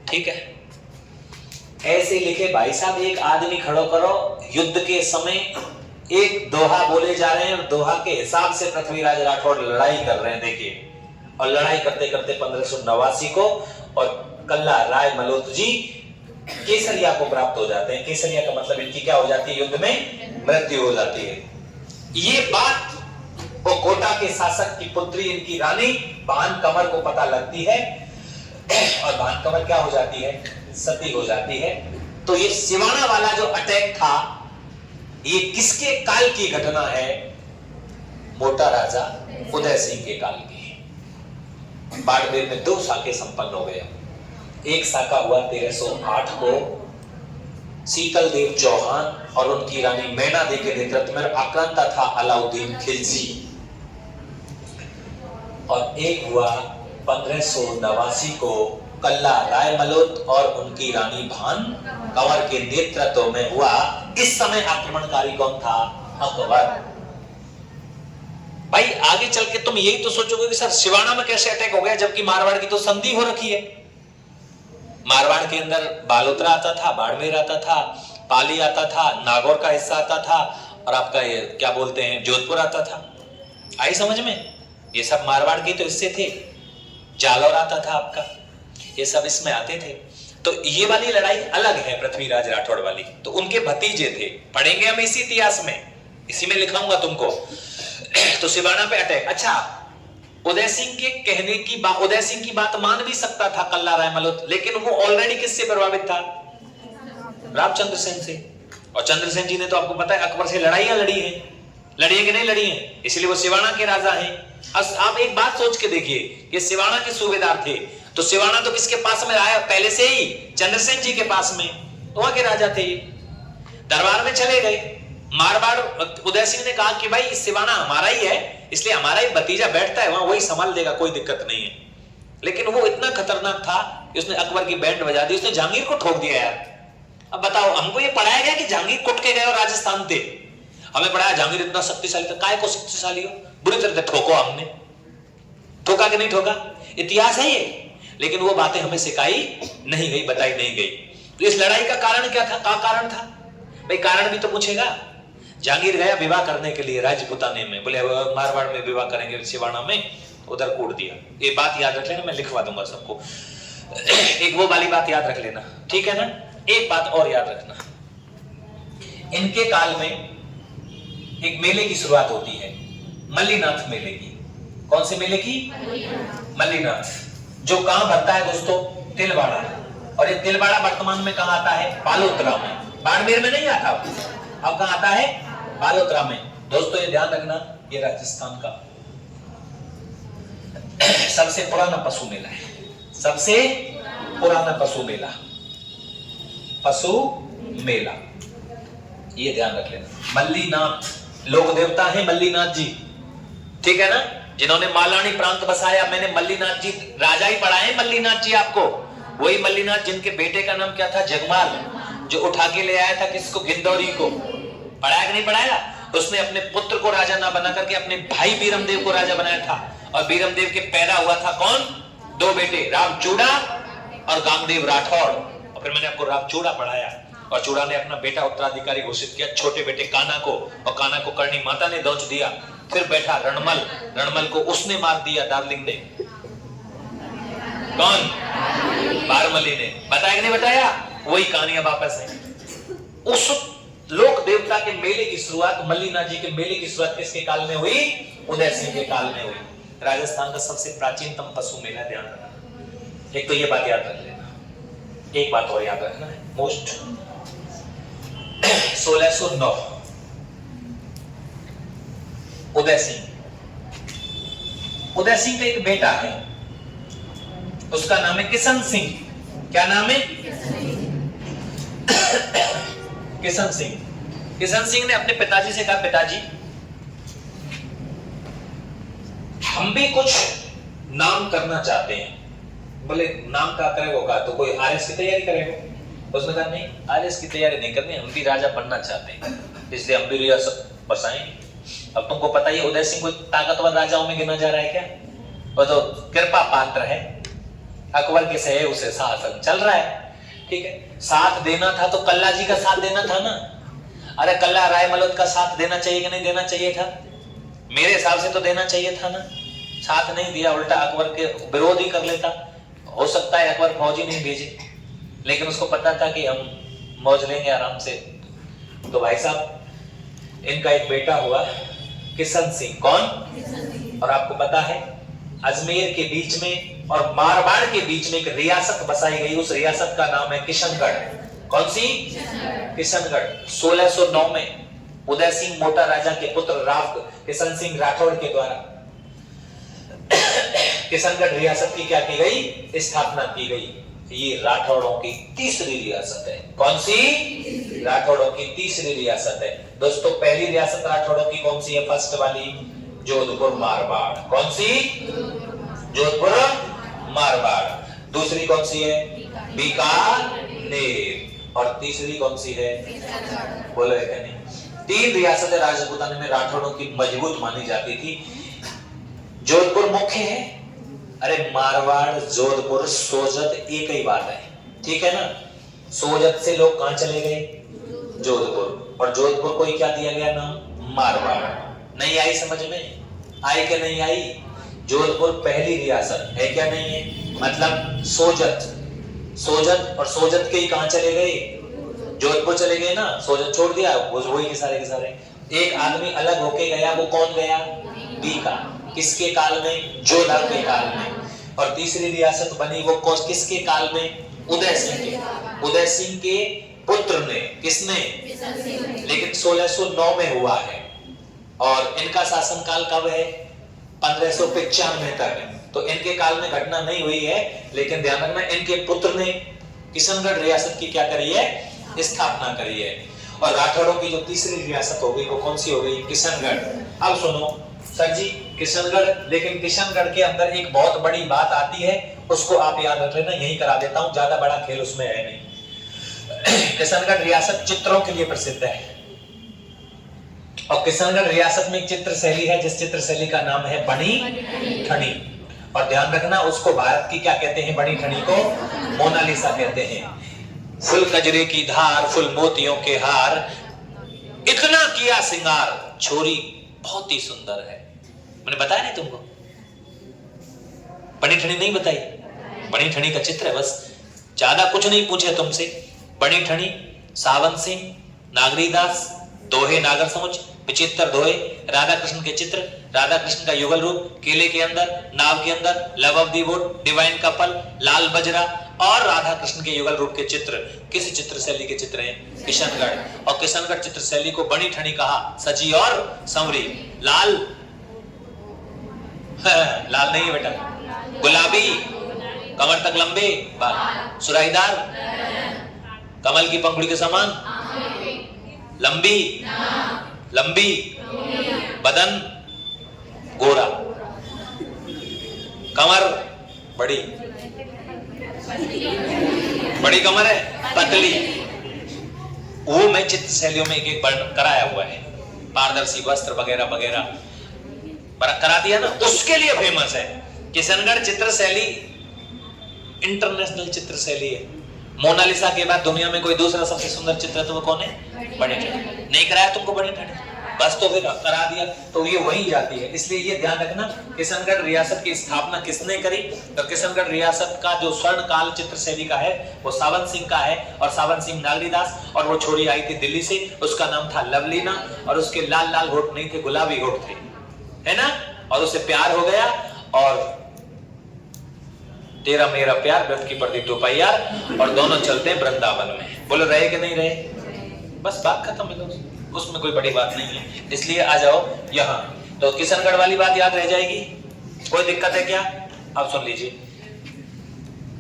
ठीक है? ऐसे लिखे भाई साहब, एक आदमी खड़ो करो, युद्ध के समय एक दोहा बोले जा रहे हैं और दोहा के हिसाब से पृथ्वीराज राठौड़ लड़ाई कर रहे हैं, देखिए। और लड़ाई करते करते 1589 को और कल्ला राय मलोत जी केसरिया को प्राप्त हो जाते हैं। केसरिया का मतलब इनकी क्या हो जाती है? युद्ध में मृत्यु हो जाती है। ये बात वो कोटा के शासक की पुत्री, इनकी रानी भान कमर को पता लगती है और भान कमर क्या हो जाती है? सती हो जाती है। तो ये सिवाना वाला जो अटैक था, ये किसके काल की घटना है? मोटा राजा उदय सिंह के काल की। बाड़मेर में 2 साके संपन्न हो गए। एक साका हुआ 1308 को शीतल देव चौहान और उनकी रानी मैना दे के नेतृत्व में, आक्रांता था अलाउद्दीन खिलजी। और एक हुआ 1589 को कल्ला राय मलोत और उनकी रानी भान कंवर के नेतृत्व में हुआ। इस समय आक्रमणकारी कौन था? अकबर। भाई आगे चल के तुम यही तो सोचोगे कि सर सिवाना में कैसे अटैक हो गया, जबकि मारवाड़ की तो संधि हो रखी है। मारवाड़ के अंदर बालोतरा आता था, बाड़मेर आता था, पाली आता था, नागौर का हिस्सा आता था और आपका ये क्या बोलते हैं जोधपुर आता था। आई समझ में? ये सब मारवाड़ के तो हिस्से थे। जालौर आता था आपका, ये सब इसमें आते थे। तो ये वाली लड़ाई अलग है पृथ्वीराज राठौड़ वाली, तो उनके भतीजे थे। पढ़ेंगे हम इसी इतिहास में, इसी में लिखाऊंगा तुमको। तो सिवाना पे अटैक। अच्छा, उदय सिंह के कहने की बात, उदय सिंह की बात मान भी सकता था कल्ला राय मलोत, लेकिन वो ऑलरेडी किससे प्रभावित था? रामचंद्र सेन से। और चंद्रसेन जी ने तो आपको पता है अकबर से लड़ाइयां लड़ी है, लड़ी है कि नहीं लड़ी है, इसलिए वो सिवाना के राजा हैं। आप एक बात सोच के देखिए, ये सिवाना के सूबेदार थे, तो सिवाना तो किसके पास में आया पहले से ही? चंद्रसेन जी के पास में, तो वहां के राजा थे। दरबार में चले गए, मारवाड़ उदय सिंह ने कहा कि भाई सिवाना हमारा ही है, इसलिए हमारा ही भतीजा बैठता है वहां, वही संभाल देगा, कोई दिक्कत नहीं है। लेकिन वो इतना खतरनाक था कि उसने अकबर की बैंड बजा दी, उसने जहांगीर को ठोक दिया यार। अब बताओ, हमको ये पढ़ाया गया कि जहांगीर कुट के गए और राजस्थान थे, हमें पढ़ाया जहांगीर इतना शक्तिशाली था। काय को शक्तिशाली हो? बुरी तरह से ठोको, हमने ठोका कि नहीं ठोका? इतिहास है ये। लेकिन वो बातें हमें सिखाई नहीं गई, बताई नहीं गई। तो इस लड़ाई का कारण क्या था? क्या कारण था भाई? कारण भी तो पूछेगा। जहांगीर गया विवाह करने के लिए राजपुताने में, बोले मारवाड़ में विवाह करेंगे सिवाना में, उधर कूट दिया। ये बात याद रख लेना, मैं लिखवा दूंगा सबको। एक वो वाली बात याद रख लेना, ठीक है ना? एक बात और याद रखना, इनके काल में एक मेले की शुरुआत होती है, मल्लीनाथ मेले की। कौन से मेले की? मल्लीनाथ, जो कहां बनता है दोस्तों? तिलवाड़ा। और ये तिलवाड़ा वर्तमान में कहां आता है? बालोतरा में। बाड़मेर में नहीं आता, अब कहां आता है? बालोतरा में। दोस्तों ये ध्यान रखना, ये राजस्थान का सबसे पुराना पशु मेला है, सबसे पुराना पशु मेला, पशु मेला, ये ध्यान रख लेना। मल्लीनाथ लोक देवता है मल्लीनाथ जी, ठीक है ना? जिन्होंने मालानी प्रांत बसाया, मैंने मल्लीनाथ जी राजा ही पढ़ाए। मल्लीनाथ जी आपको, वही मल्लीनाथ जिनके बेटे का नाम क्या था? जगमाल, जो उठा के ले आया था किसको? गिंदौरी को। पढ़ाया कि नहीं पढ़ाया? उसने अपने पुत्र को राजा ना बना करके अपने भाई बीरमदेव को राजा बनाया था। और बीरमदेव के पैदा हुआ था कौन? 2 बेटे, रामचूड़ा और गांगदेव राठौड़। और फिर मैंने आपको रामचूड़ा पढ़ाया और चूड़ा ने अपना बेटा उत्तराधिकारी घोषित किया छोटे बेटे कान्हा को, और कान्हा को करणी माता ने दौच दिया। फिर बैठा रणमल, रणमल को उसने मार दिया, डार्लिंग ने। कौन? बारमली ने। बताया कि नहीं बताया? वही कहानियां वापस है। उस लोक देवता के मेले की शुरुआत, मल्लिनाथ जी के मेले की शुरुआत किसके काल में हुई? उदय सिंह के काल में हुई। राजस्थान का सबसे प्राचीनतम पशु मेला, ध्यान रखना। एक तो ये बात याद रख लेना, एक बात और याद रखना है मोस्ट। 1609 उदय सिंह का एक बेटा है, उसका नाम है किशन सिंह। क्या नाम है? किशन सिंह। किशन सिंह ने अपने पिताजी से कहा, पिताजी हम भी कुछ नाम करना चाहते हैं। बोले नाम क्या करेगा? कहा तो कोई आरएस की तैयारी करेगा। उसने कहा नहीं, आरएस की तैयारी नहीं करनी, हम भी राजा बनना चाहते हैं, इसलिए हम भी रियासत बसाएंगे। अब तुमको पता ही उदय सिंह को ताकतवर राजाओं में गिना जा रहा है क्या? वो तो कृपा पात्र है, अकबर के सहे उसे शासन चल रहा है। ठीक है, साथ देना था तो कल्ला जी का साथ देना था ना। अरे कल्ला राय मलोद का साथ देना चाहिए कि नहीं देना चाहिए था? मेरे हिसाब से तो देना चाहिए था ना। साथ नहीं दिया, उल्टा अकबर के विरोध ही कर लेता। हो सकता है अकबर फौजी नहीं भेजे, लेकिन उसको पता था कि हम मौज लेंगे आराम से। तो भाई साहब, इनका एक बेटा हुआ किशन सिंह। कौन? और आपको पता है अजमेर के बीच में और मारवाड़ के बीच में एक रियासत बसाई गई, उस रियासत का नाम है किशनगढ़। कौन सी? किशनगढ़। 1609 में उदय सिंह मोटा राजा के पुत्र राव किशन सिंह राठौड़ के द्वारा किशनगढ़ रियासत की क्या की गई? स्थापना की गई। ये राठौड़ों की तीसरी रियासत है। कौन सी? राठौड़ों की तीसरी रियासत है। दोस्तों, पहली रियासत राठौड़ों की कौन सी है? फर्स्ट वाली, जोधपुर मारवाड़। कौन सी? जोधपुर मारवाड़। दूसरी कौन सी है? बीकानेर। और तीसरी कौन सी है? बोलो है क्या नहीं? 3 रियासतें राजपूताना में राठौड़ों की मजबूत मानी जाती थी। जोधपुर मुख्य है। अरे मारवाड़, जोधपुर, सोजत एक ही बात है, ठीक है ना। सोजत से लोग कहां चले गए? जोधपुर। और जोधपुर को ही क्या दिया गया नाम? मारवाड़। नहीं आई समझ में? आई क्या नहीं आई? जोधपुर पहली रियासत है क्या नहीं है? मतलब सोजत और सोजत के ही कहां चले गए? जोधपुर चले गए ना, सोजत छोड़ दिया, वही के सारे। एक आदमी अलग होके गया, वो कौन गया? बीका। किसके काल में? जोधा के काल में। और तीसरी रियासत बनी वो किसके काल में? उदय सिंह के। उदय सिंह के पुत्र ने। किसने? लेकिन 1609 में हुआ है। और इनका शासनकाल कब है? 1595 तक। तो इनके काल में घटना नहीं हुई है, लेकिन ध्यान रखना इनके पुत्र ने किशनगढ़ रियासत की क्या करी है? स्थापना करी है। और राठौड़ों की जो तीसरी रियासत हो गई वो कौन सी हो गई? किशनगढ़। अब सुनो सर जी, किशनगढ़, लेकिन किशनगढ़ के अंदर एक बहुत बड़ी बात आती है, उसको आप याद रख लेना, यही करा देता हूं, ज्यादा बड़ा खेल उसमें है नहीं। किशनगढ़ रियासत चित्रों के लिए प्रसिद्ध है। और किशनगढ़ रियासत में एक चित्र शैली है, जिस चित्र शैली का नाम है बनी ठनी। और ध्यान रखना, उसको भारत की क्या कहते हैं? बनी ठनी को मोनालिसा कहते हैं। फुल कजरे की धार, फुल मोतियों के हार, इतना किया सिंगार, छोरी बहुत ही सुंदर है। मैंने बताया नहीं तुमको? बनी ठनी नहीं बताई? बनी ठनी का चित्र है, बस ज्यादा कुछ नहीं पूछे तुमसे। बनी ठनी, सावन सिंह, नागरीदास, दोहे नागर समुच, विचित्र दोहे, राधा कृष्ण के चित्र, राधा कृष्ण का युगल रूप, केले के अंदर, नाव के अंदर, love of the boat, divine couple, लाल बजरा और राधा कृष्ण के युगल रूप के चित्र किस चित्र शैली के चित्र हैं? किशनगढ़। और किशनगढ़ चित्र शैली को बनी ठनी कहा। सजी और संवरी। लाल लाल नहीं है बेटा, गुलाबी, कमर तक लंबे बाल, सुराहीदार, कमल की पंखुड़ी के समान, लंबी बदन, गोरा, कमर बड़ी कमर है, पतली, वो मैं चित्र शैलियों में एक एक वर्णन कराया हुआ है, पारदर्शी वस्त्र वगैरह वगैरह करा दिया ना, उसके लिए फेमस है। किशनगढ़ चित्र शैली इंटरनेशनल चित्र शैली है। मोनालिसा के बाद दुनिया में कोई दूसरा सबसे सुंदर चित्र तो वो कौन है? बड़े ठाणे। नहीं कराया तुमको बड़े ठाणे, बस तो फिर करा दिया तो ये वही जाती है। इसलिए ये ध्यान रखना, किशनगढ़ रियासत की स्थापना किसने करी? तो किशनगढ़ रियासत का जो स्वर्ण काल चित्र शैली का है वो सावन सिंह का है, और सावन सिंह नागरीदास, और वो छोड़ी आई थी दिल्ली से, उसका नाम था लवलीना, और उसके लाल लाल होठ नहीं थे, गुलाबी होठ थे, है ना, और उससे प्यार हो गया, और तेरा मेरा प्यार व्रत की प्रदीप दोपहियार, और दोनों चलते हैं वृंदावन में। बोलो रहे कि नहीं रहे? बस बात खत्म है दोस्तों, उसमें कोई बड़ी बात नहीं है। इसलिए आ जाओ यहाँ, तो किशनगढ़ वाली बात याद रह जाएगी। कोई दिक्कत है क्या? आप सुन लीजिए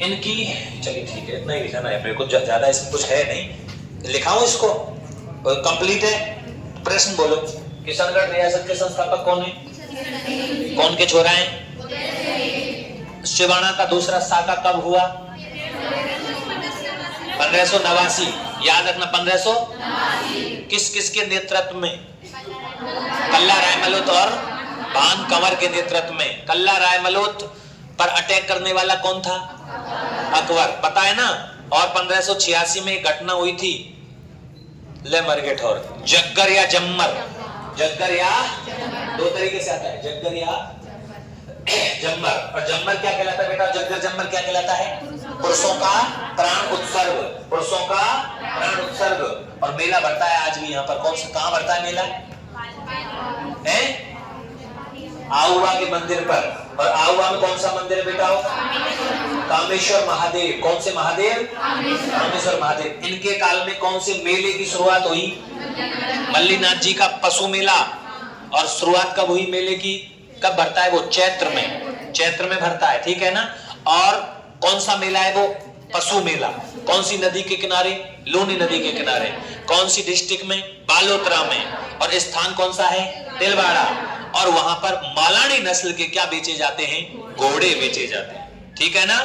इनकी, चलिए ठीक है, इतना ही लिखना है, कुछ ज्यादा इसमें कुछ है नहीं, लिखाऊं इसको, कंप्लीट है। प्रश्न बोलो, किशनगढ़ रियासत के संस्थापक कौन है? कौन के छोरा हैं? शिवाना का दूसरा शाखा कब हुआ? 1589। याद रखना 1589। किस किस के नेतृत्व में? कल्ला रायमलोत और भान कंवर के नेतृत्व में। कल्ला रायमलोत पर अटैक करने वाला कौन था? अकबर, पता है ना। और 1586 में एक घटना हुई थी, ले मरगेट, और जग्गर या जम्मर, जग्गर या दो तरीके से आता है, जग्गर या जम्मर। और जम्मर क्या कहलाता है बेटा? जग्गर जम्मर क्या कहलाता है? पुरुषों का प्राण उत्सर्ग, पुरुषों का प्राण उत्सर्ग। और मेला बढ़ता है आज भी यहाँ पर। कौन सा, कहाँ बढ़ता है मेला? है आहुआ के मंदिर पर। और आहुआ में कौन सा मंदिर है बेटा? कामेश्वर महादेव। कौन से महादेव? कामेश्वर महादेव। इनके काल में कौन से मेले की शुरुआत हुई? मल्लीनाथ जी का पशु मेला। और शुरुआत कब हुई मेले की? कब भरता है वो? चैत्र में, चैत्र में भरता है, ठीक है ना। और कौन सा मेला है वो? पशु मेला। कौन सी नदी के किनारे? लूनी नदी के किनारे। कौन सी डिस्ट्रिक्ट में? बालोतरा में। और स्थान कौन सा है? तिलवाड़ा। और वहां पर मालानी नस्ल के क्या बेचे जाते हैं? घोड़े बेचे जाते हैं, ठीक है ना।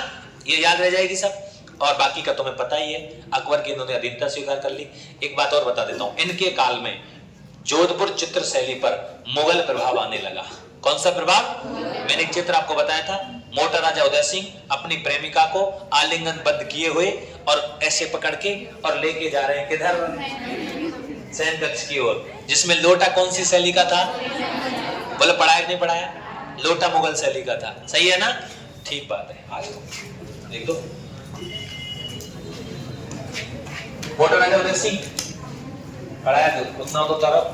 ये याद रह जाएगी सब। और बाकी का तुम्हें पता ही है, अकबर की इन्होंने अधीनता स्वीकार कर ली। एक बात और बता देता हूं, इनके काल में जोधपुर चित्र शैली पर मुगल प्रभाव आने लगा। कौन सा प्रभाव? मैंने एक चित्र आपको बताया था, मोटा राजा उदय सिंह अपनी प्रेमिका को आलिंगनबद्ध किए हुए और ऐसे पकड़ के और लेके जा रहे हैं किधर? शयन कक्ष की ओर, जिसमें लोटा कौन सी शैली का था? बोले पढ़ाया कि नहीं पढ़ाया? लोटा मुगल शैली का था, सही है ना। ठीक बात है, आज देख दो। मोटा राजा उदय सिंह पढ़ाया तो उतना तो तरफ।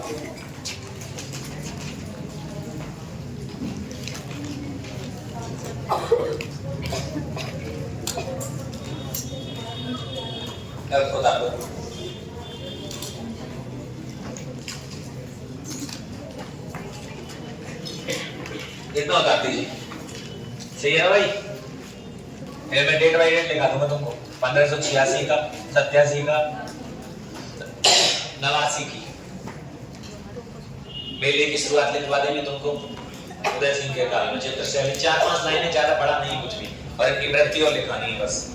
बता दो इतना बता दीजिए, सही है ना भाई। फिर मैं डेट बाई डेट लिखा दूंगा तुमको, 1586 का, 87 का, 89 की मेले की शुरुआत लिखवा देंगे तुमको उदय सिंह के काल में। चित्र शैली 4-5 लाइनें, ज्यादा पढ़ा नहीं कुछ भी, और इनकी मृत्यु और लिखानी है बस।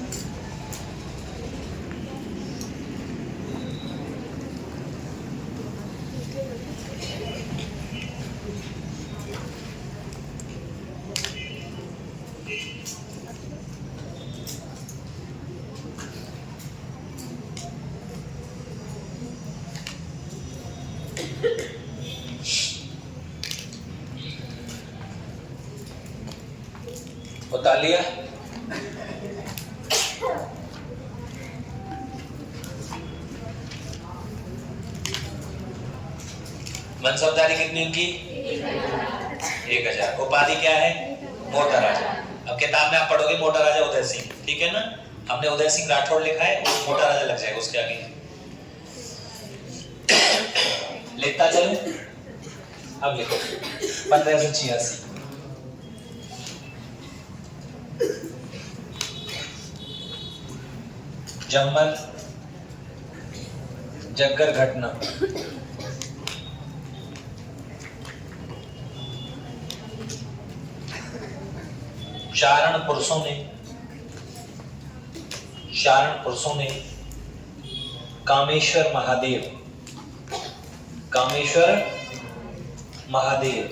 बता लिया। मनसबदारी कितनी उनकी? 1000। उपाधि क्या है? मोटा राजा। अब किताब में आप पढ़ोगे मोटा राजा उदय सिंह, ठीक है ना। हमने उदय सिंह राठौड़ लिखा है, वो मोटा राजा लग जाएगा उसके आगे। लिखता चलो, अब लिखो 1586। जम्मल जग्गर घटना, चारण पुरुषों ने कामेश्वर महादेव, कामेश्वर महादेव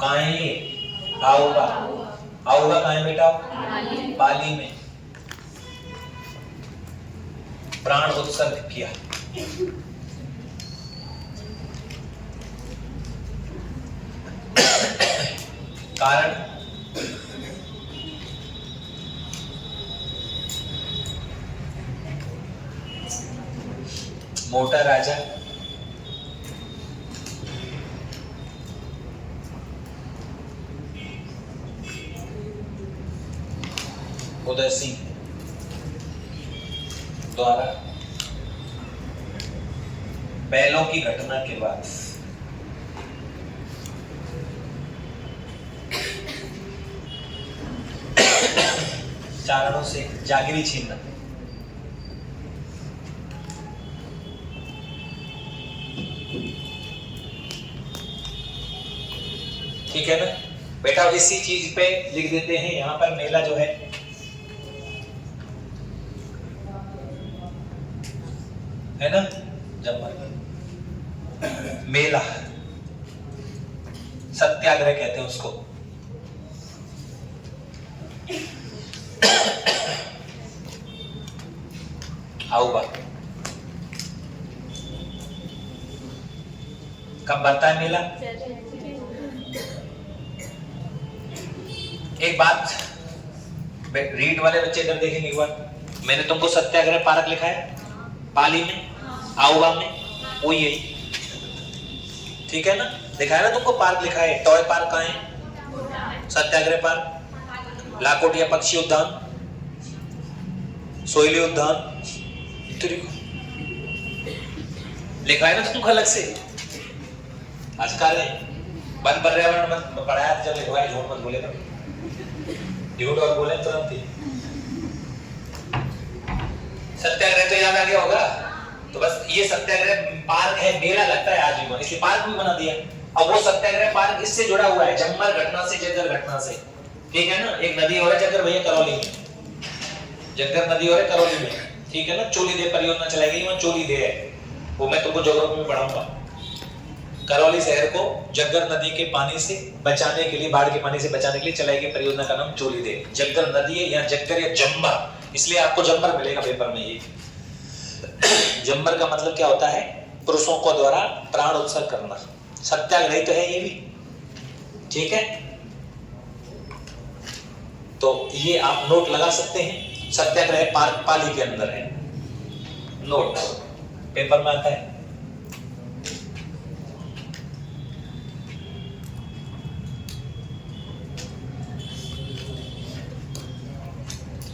कहाँ है ये? आओगा, आओगा कहाँ है बेटा? पाली में प्राण उत्सर्ग किया। कारण मोटा राजा उदय सिंह द्वारा बैलों की घटना के बाद चारणों से जागीरी छीनना, ठीक है ना बेटा? इसी चीज पे लिख देते हैं यहां पर मेला जो है ना, जम्मर मेला, सत्याग्रह कहते हैं उसको। आओगा कब बनता है मेला? एक बात रीड वाले बच्चे इधर देखेंगे एक बार, मैंने तुमको सत्याग्रह पार्क लिखा है पाली में, आओगा में, वो यही, ठीक है ना? दिखाया ना तुमको पार्क लिखा है। टॉय पार्क कहाँ है? सत्याग्रह पार्क, लाकोटिया पक्षी उद्यान, सोयली उद्यान लिखा है ना तुमको अलग से। आजकल वन पर्यावरण में पढ़ाया था, जब लिखवाए झूठ मत बोले, झूठ और बोले तुरंत ही। सत्याग्रह तो याद आ गया होगा, तो बस ये सत्याग्रह पार्क है, मेला लगता है आजीवन, इसलिए पार्क भी बना दिया। अब वो सत्याग्रह पार्क इससे जुड़ा हुआ है, जम्मर घटना से, जग्गर घटना से, ठीक है ना? एक नदी और है जग्गर भैया करौली में, जग्गर नदी और है करौली में, ठीक है ना? चोली दे परियोजना चलाई गई, वहां चोली दे है, वो मैं तुमको ज्योग्राफी में पढ़ाऊंगा। करौली शहर को जग्गर नदी के पानी से बचाने के लिए, बाढ़ के पानी से बचाने के लिए चलाई गई परियोजना का नाम चोली दे। जग्गर नदी है या जग्गर या जम्बर, इसलिए आपको जम्बर मिलेगा पेपर में। ये जम्बर का मतलब क्या होता है? पुरुषों को द्वारा प्राण उत्सर्ग करना। सत्याग्रह तो है ये भी, ठीक है? तो ये आप नोट लगा सकते हैं, सत्याग्रह पार्क पाली के अंदर है, नोट पेपर में आता है।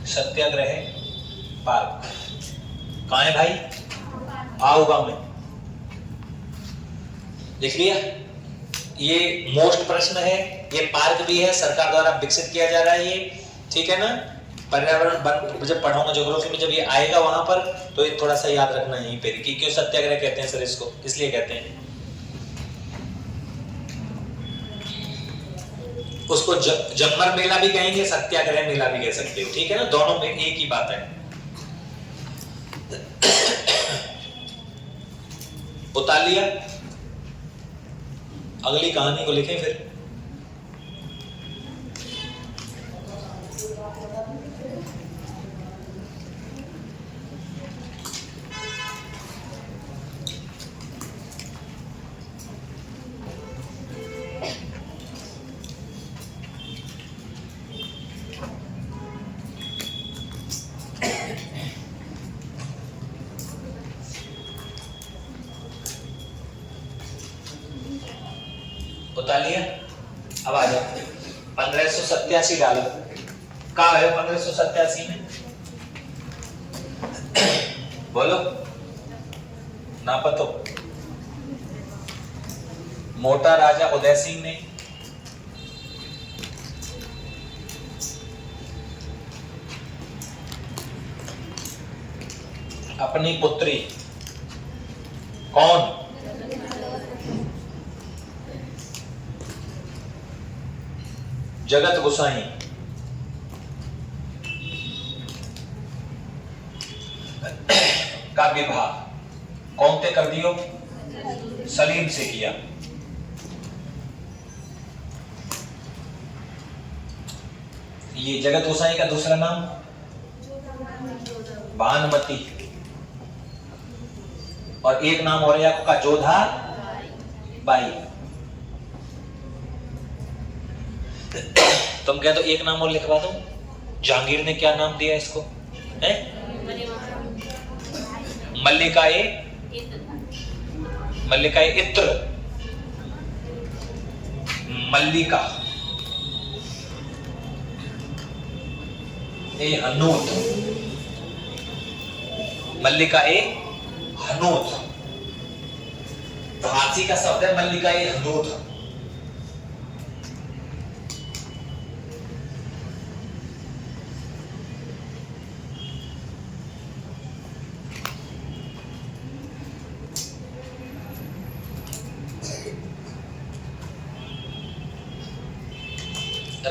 सत्याग्रह पार्क कहाँ है भाई? आओगा में, लिख लिया? ये मोस्ट प्रश्न है, ये पार्क भी है, सरकार द्वारा विकसित किया जा रहा है ये, ठीक है ना? पर्यावरण जब पढ़ाऊंगा ज्योग्राफी में, जब ये आएगा वहां पर, तो ये थोड़ा सा याद रखना यहीं पे कि क्यों सत्याग्रह कहते हैं सर इसको, इसलिए कहते हैं। उसको जम्मर मेला भी कहेंगे, सत्याग्रह मेला भी कह सकते हो, ठीक है ना? दोनों में एक ही बात है। उतार लिया? अगली कहानी को लिखें फिर। बता लिया? अब आ जाओ 1587 डालो, कहाँ है 1587 में? बोलो ना पतो। मोटा राजा उदय सिंह ने अपनी पुत्री, कौन? जगत गोसाई, का विवाह कौन ते कर दियो? सलीम से किया। ये जगत गोसाई का दूसरा नाम भानुमति, और एक नाम और है आपका जोधा बाई। तुम कह दो एक नाम और लिखवा दो। जहांगीर ने क्या नाम दिया इसको? है मल्लिकाए, मल्लिकाए इत्र, मल्लिका ए हनूत, मल्लिका ए हनूत। फारसी का शब्द है मल्लिका ए हनूत।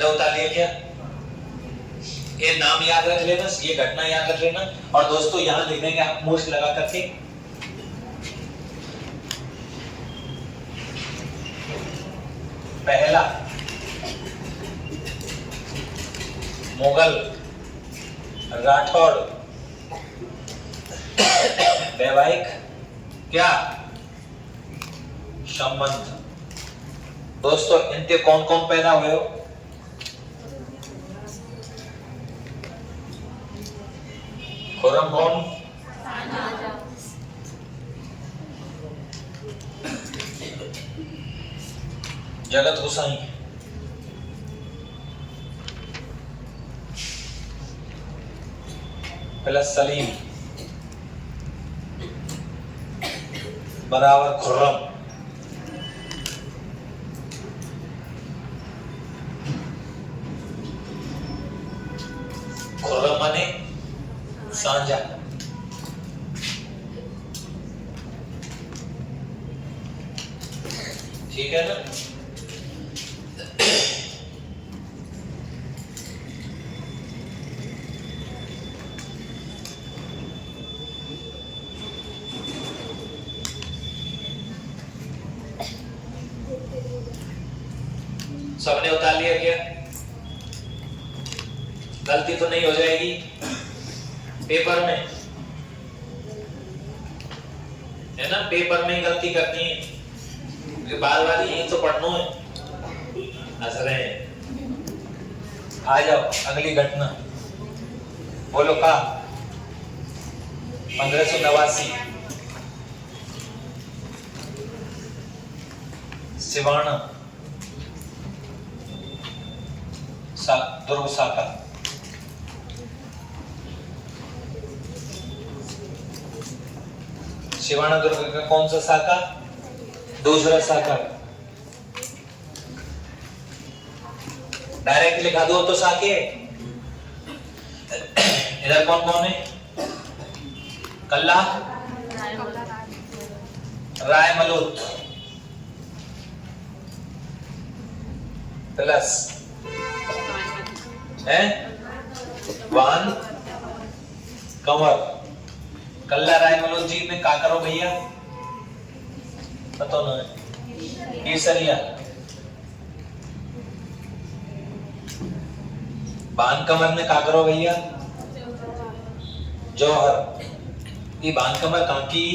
उतार लिया क्या? ये नाम याद रख लेना, ये घटना याद रख लेना। और दोस्तों यहां लिख देंगे आप मूर्छ लगा करके। पहला मुगल राठौड़ वैवाहिक क्या संबंध। दोस्तों इनके कौन कौन पैदा हुए हो? खुर्रम कौन? जगत गोसाई। प्लस सलीम बराबर खुर्रम। खुर्रम माने साझा। ठीक है ना? सबने उतार लिया क्या? गलती तो नहीं हो जाएगी पेपर में, है ना? पेपर में गलती करनी है, बार बार यही तो पढ़ना है। हंस रहे हैं। आ जाओ अगली घटना बोलो का 1589 सिवाना दुर्ग शाखा। शिवाना दुर्ग का कौन सा शाखा? दूसरा शाखा। डायरेक्ट लिखा दो तो शाखे। इधर कौन कौन है? कल्ला राय मलूत प्लस है वान कंवर। कल्ला राय मलूत जी में का करो भैया? पता ना केसरिया। बान कमर में का करो भैया? जौहर। ये बान कमर कहां की?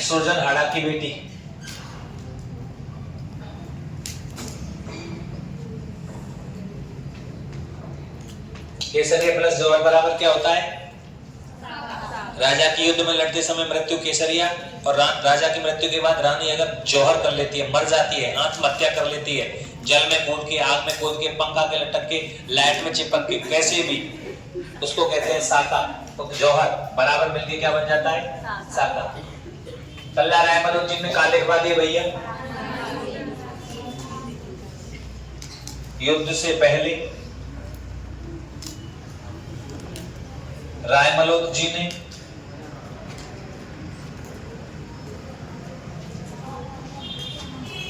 सुरजन हाड़ा की बेटी। केसरिया प्लस जौहर बराबर क्या होता है? राजा की युद्ध में लड़ते समय मृत्यु केसरिया, और राजा की मृत्यु के बाद रानी अगर जौहर कर लेती है, मर जाती है, आत्महत्या कर लेती है, जल में कूद के, आग में कूद के, पंखा के लटक के, लाइट में चिपक के, कैसे भी, उसको कहते हैं साका। तो जौहर बराबर मिलके क्या बन जाता है? साका। कल्ला राय मलूत जी ने का लिखवा दिए भैया? युद्ध से पहले राय मलूत जी ने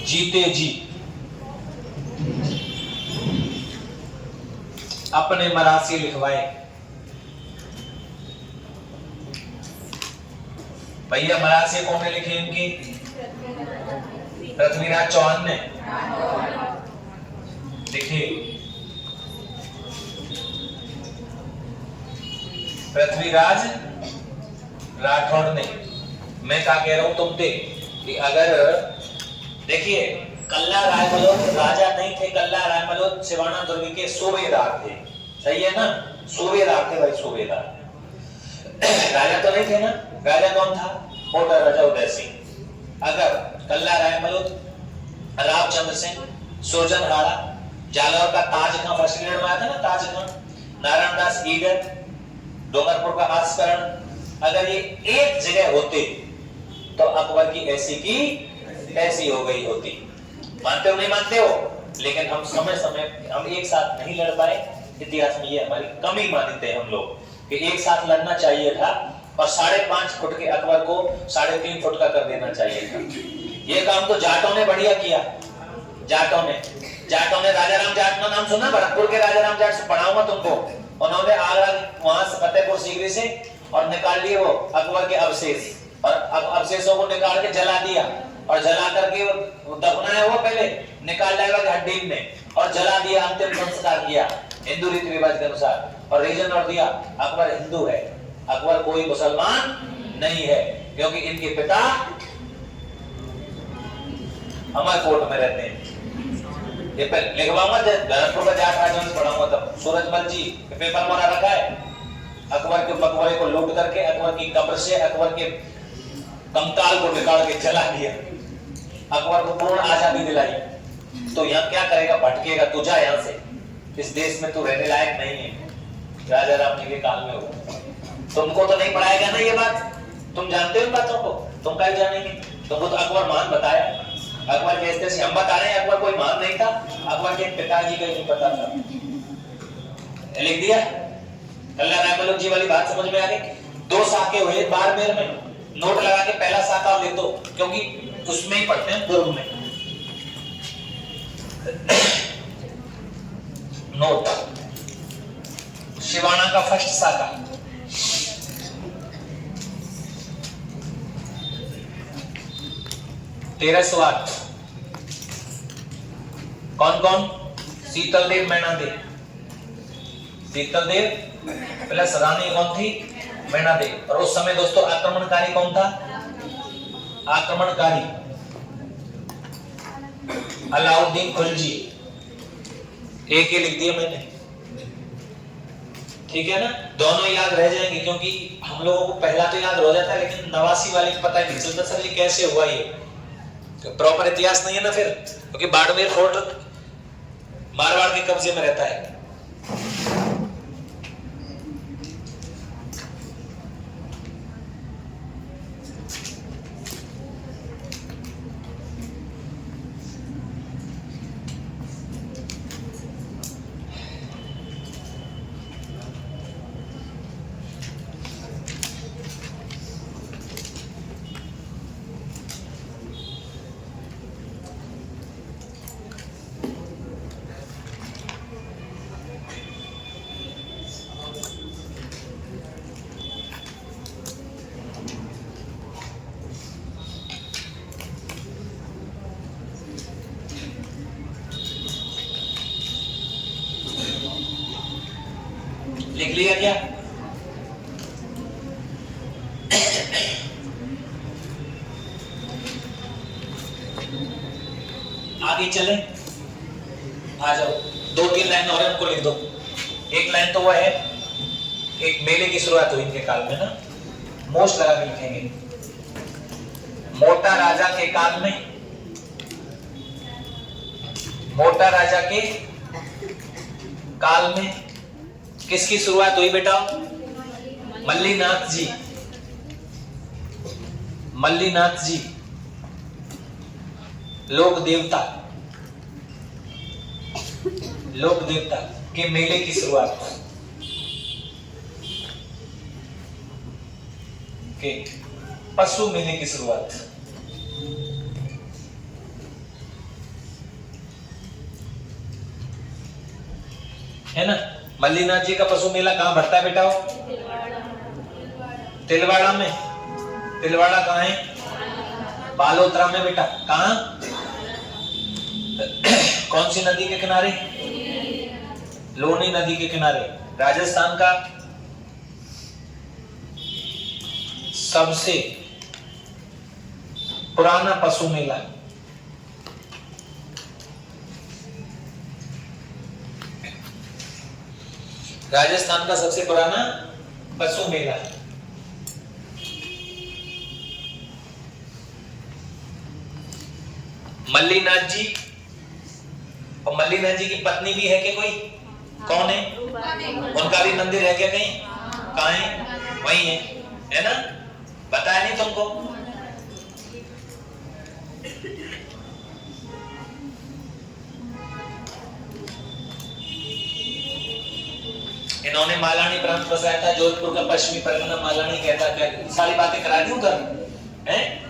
जीते जी अपने मरासी लिखवाए। भैया मरासी कौन ने लिखी इनकी? पृथ्वीराज चौहान ने। देखिए पृथ्वीराज राठौड़ ने। मैं क्या कह रहा हूं तुमसे कि अगर देखिए कल्ला रायमलोद राजा नहीं थे, कल्ला रायमलोद सिवाना दुर्ग के सूबेदार थे, सही है ना? सूबेदार थे भाई, सूबेदार। राजा तो नहीं थे ना। राजा कौन था? मोटा राजा उदय सिंह। अगर कल्ला रायमलोद, रामचंद्र सिंह, सुरजनहाड़ा, जालौर का ताज खां फर्स्ट ग्रेड में आया था ना, ताज खां, नारायण दास ईगर, डोंगरपुर का आस्करण, अगर ये एक जगह होते तो अकबर की ऐसी की ऐसी हो गई होती। मानते हो नहीं मानते हो? लेकिन हम समय समय हम एक साथ नहीं लड़ पाए। इतिहास में ये हमारी कमी मानते हैं हम लोग कि एक साथ लड़ना चाहिए था और 5.5 फुट के अकबर को 3.5 फुट का कर देना चाहिए था। ये काम तो जाटों ने बढ़िया किया। जाटों ने राजाराम जाट का नाम सुना? भरतपुर के राजाराम जाट से पढ़ाऊंगा तुमको। उन्होंने आगरा वहां से फतेहपुर सीकरी से और निकाल लिए वो अकबर के अवशेष, और अवशेषों को निकाल के जला दिया और जला करके दफनाया वो पहले निकाल जाएगा हड्डी में और जला दिया, अंतिम संस्कार किया हिंदू रीति रिवाज के अनुसार और रीजन और दिया अकबर हिंदू है, अकबर कोई मुसलमान नहीं है, क्योंकि इनके पिता अमरकोट में रहते हैं। ये लिखवाऊंगा भरतपुर का जाट राजा में पढ़ाऊंगा तब। सूरजमल जी पेपर में रखा है, अकबर के मकबरे को लूट करके अकबर की कब्र से अकबर के कंकाल को निकाल के जला दिया, अकबर को पूर्ण आजादी दिलाई। तो यहाँ क्या करेगा? भटकेगा। तू जा यहाँ से, इस देश में तू रहने लायक नहीं है। राजा राम जी के काल में हो। तुमको तो नहीं पढ़ाएगा ना ये बात, तुम जानते हो बातों को, तुम क्या जानेंगे? तुमको तो अकबर महान बताया, अकबर कहते से हम बता रहे हैं अकबर कोई महान नहीं था, अकबर के पिताजी का नहीं पता था। लिख दिया। कल्ला रायमलोद जी वाली बात समझ में आ गई? 2 साके हुए बाड़मेर में, नोट लगा के पहला साका ले दो, क्योंकि उसमें ही पढ़ते हैं पूर्व में। नोट शिवाना का फर्स्ट साका, तेरह कौन कौन? शीतल देव, मैना देव। शीतल देव प्लस रानी कौन थी? मैना देव। और उस समय दोस्तों आक्रमणकारी कौन था? आक्रमणकारी अलाउद्दीन खिलजी। एक ही लिख दिया मैंने, ठीक है ना? दोनों याद रह जाएंगे, क्योंकि हम लोगों को पहला तो याद हो जाता है, लेकिन 89 वाले को पता ही नहीं चलता सर ये कैसे हुआ। ये प्रॉपर इतिहास नहीं है ना फिर, क्योंकि बाड़मेर फोर्ट मारवाड़ के कब्जे में रहता है। लिख लिया क्या? आगे चले, आ जाओ। 2-3 लाइन और उनको लिख दो। एक लाइन तो वो है, एक मेले की शुरुआत हुई इनके काल में ना, मोस्ट लगा के लिखेंगे। मोटा राजा के काल में, मोटा राजा के काल में किसकी शुरुआत हुई बेटा? मल्लीनाथ जी। मल्लीनाथ जी लोक देवता के मेले की शुरुआत के पशु मेले की शुरुआत है ना। मल्लीनाथ जी का पशु मेला कहां भरता है बेटा? तिलवाड़ा में। तिलवाड़ा कहाँ है? बालोतरा में बेटा। कहाँ? कौन सी नदी के किनारे? लोनी नदी के किनारे। राजस्थान का सबसे पुराना पशु मेला, राजस्थान का सबसे पुराना पशु मेला। मल्लीनाथ जी, और मल्लीनाथ जी की पत्नी भी है कि कोई? कौन है? उनका भी मंदिर है क्या कहीं? कहाँ है? वही है ना? बताया नहीं तुमको? इन्होंने मालानी प्रांत बसाया था, जोधपुर का पश्चिमी परगना मालानी कहता है। सारी बातें करा दी उधर हैं?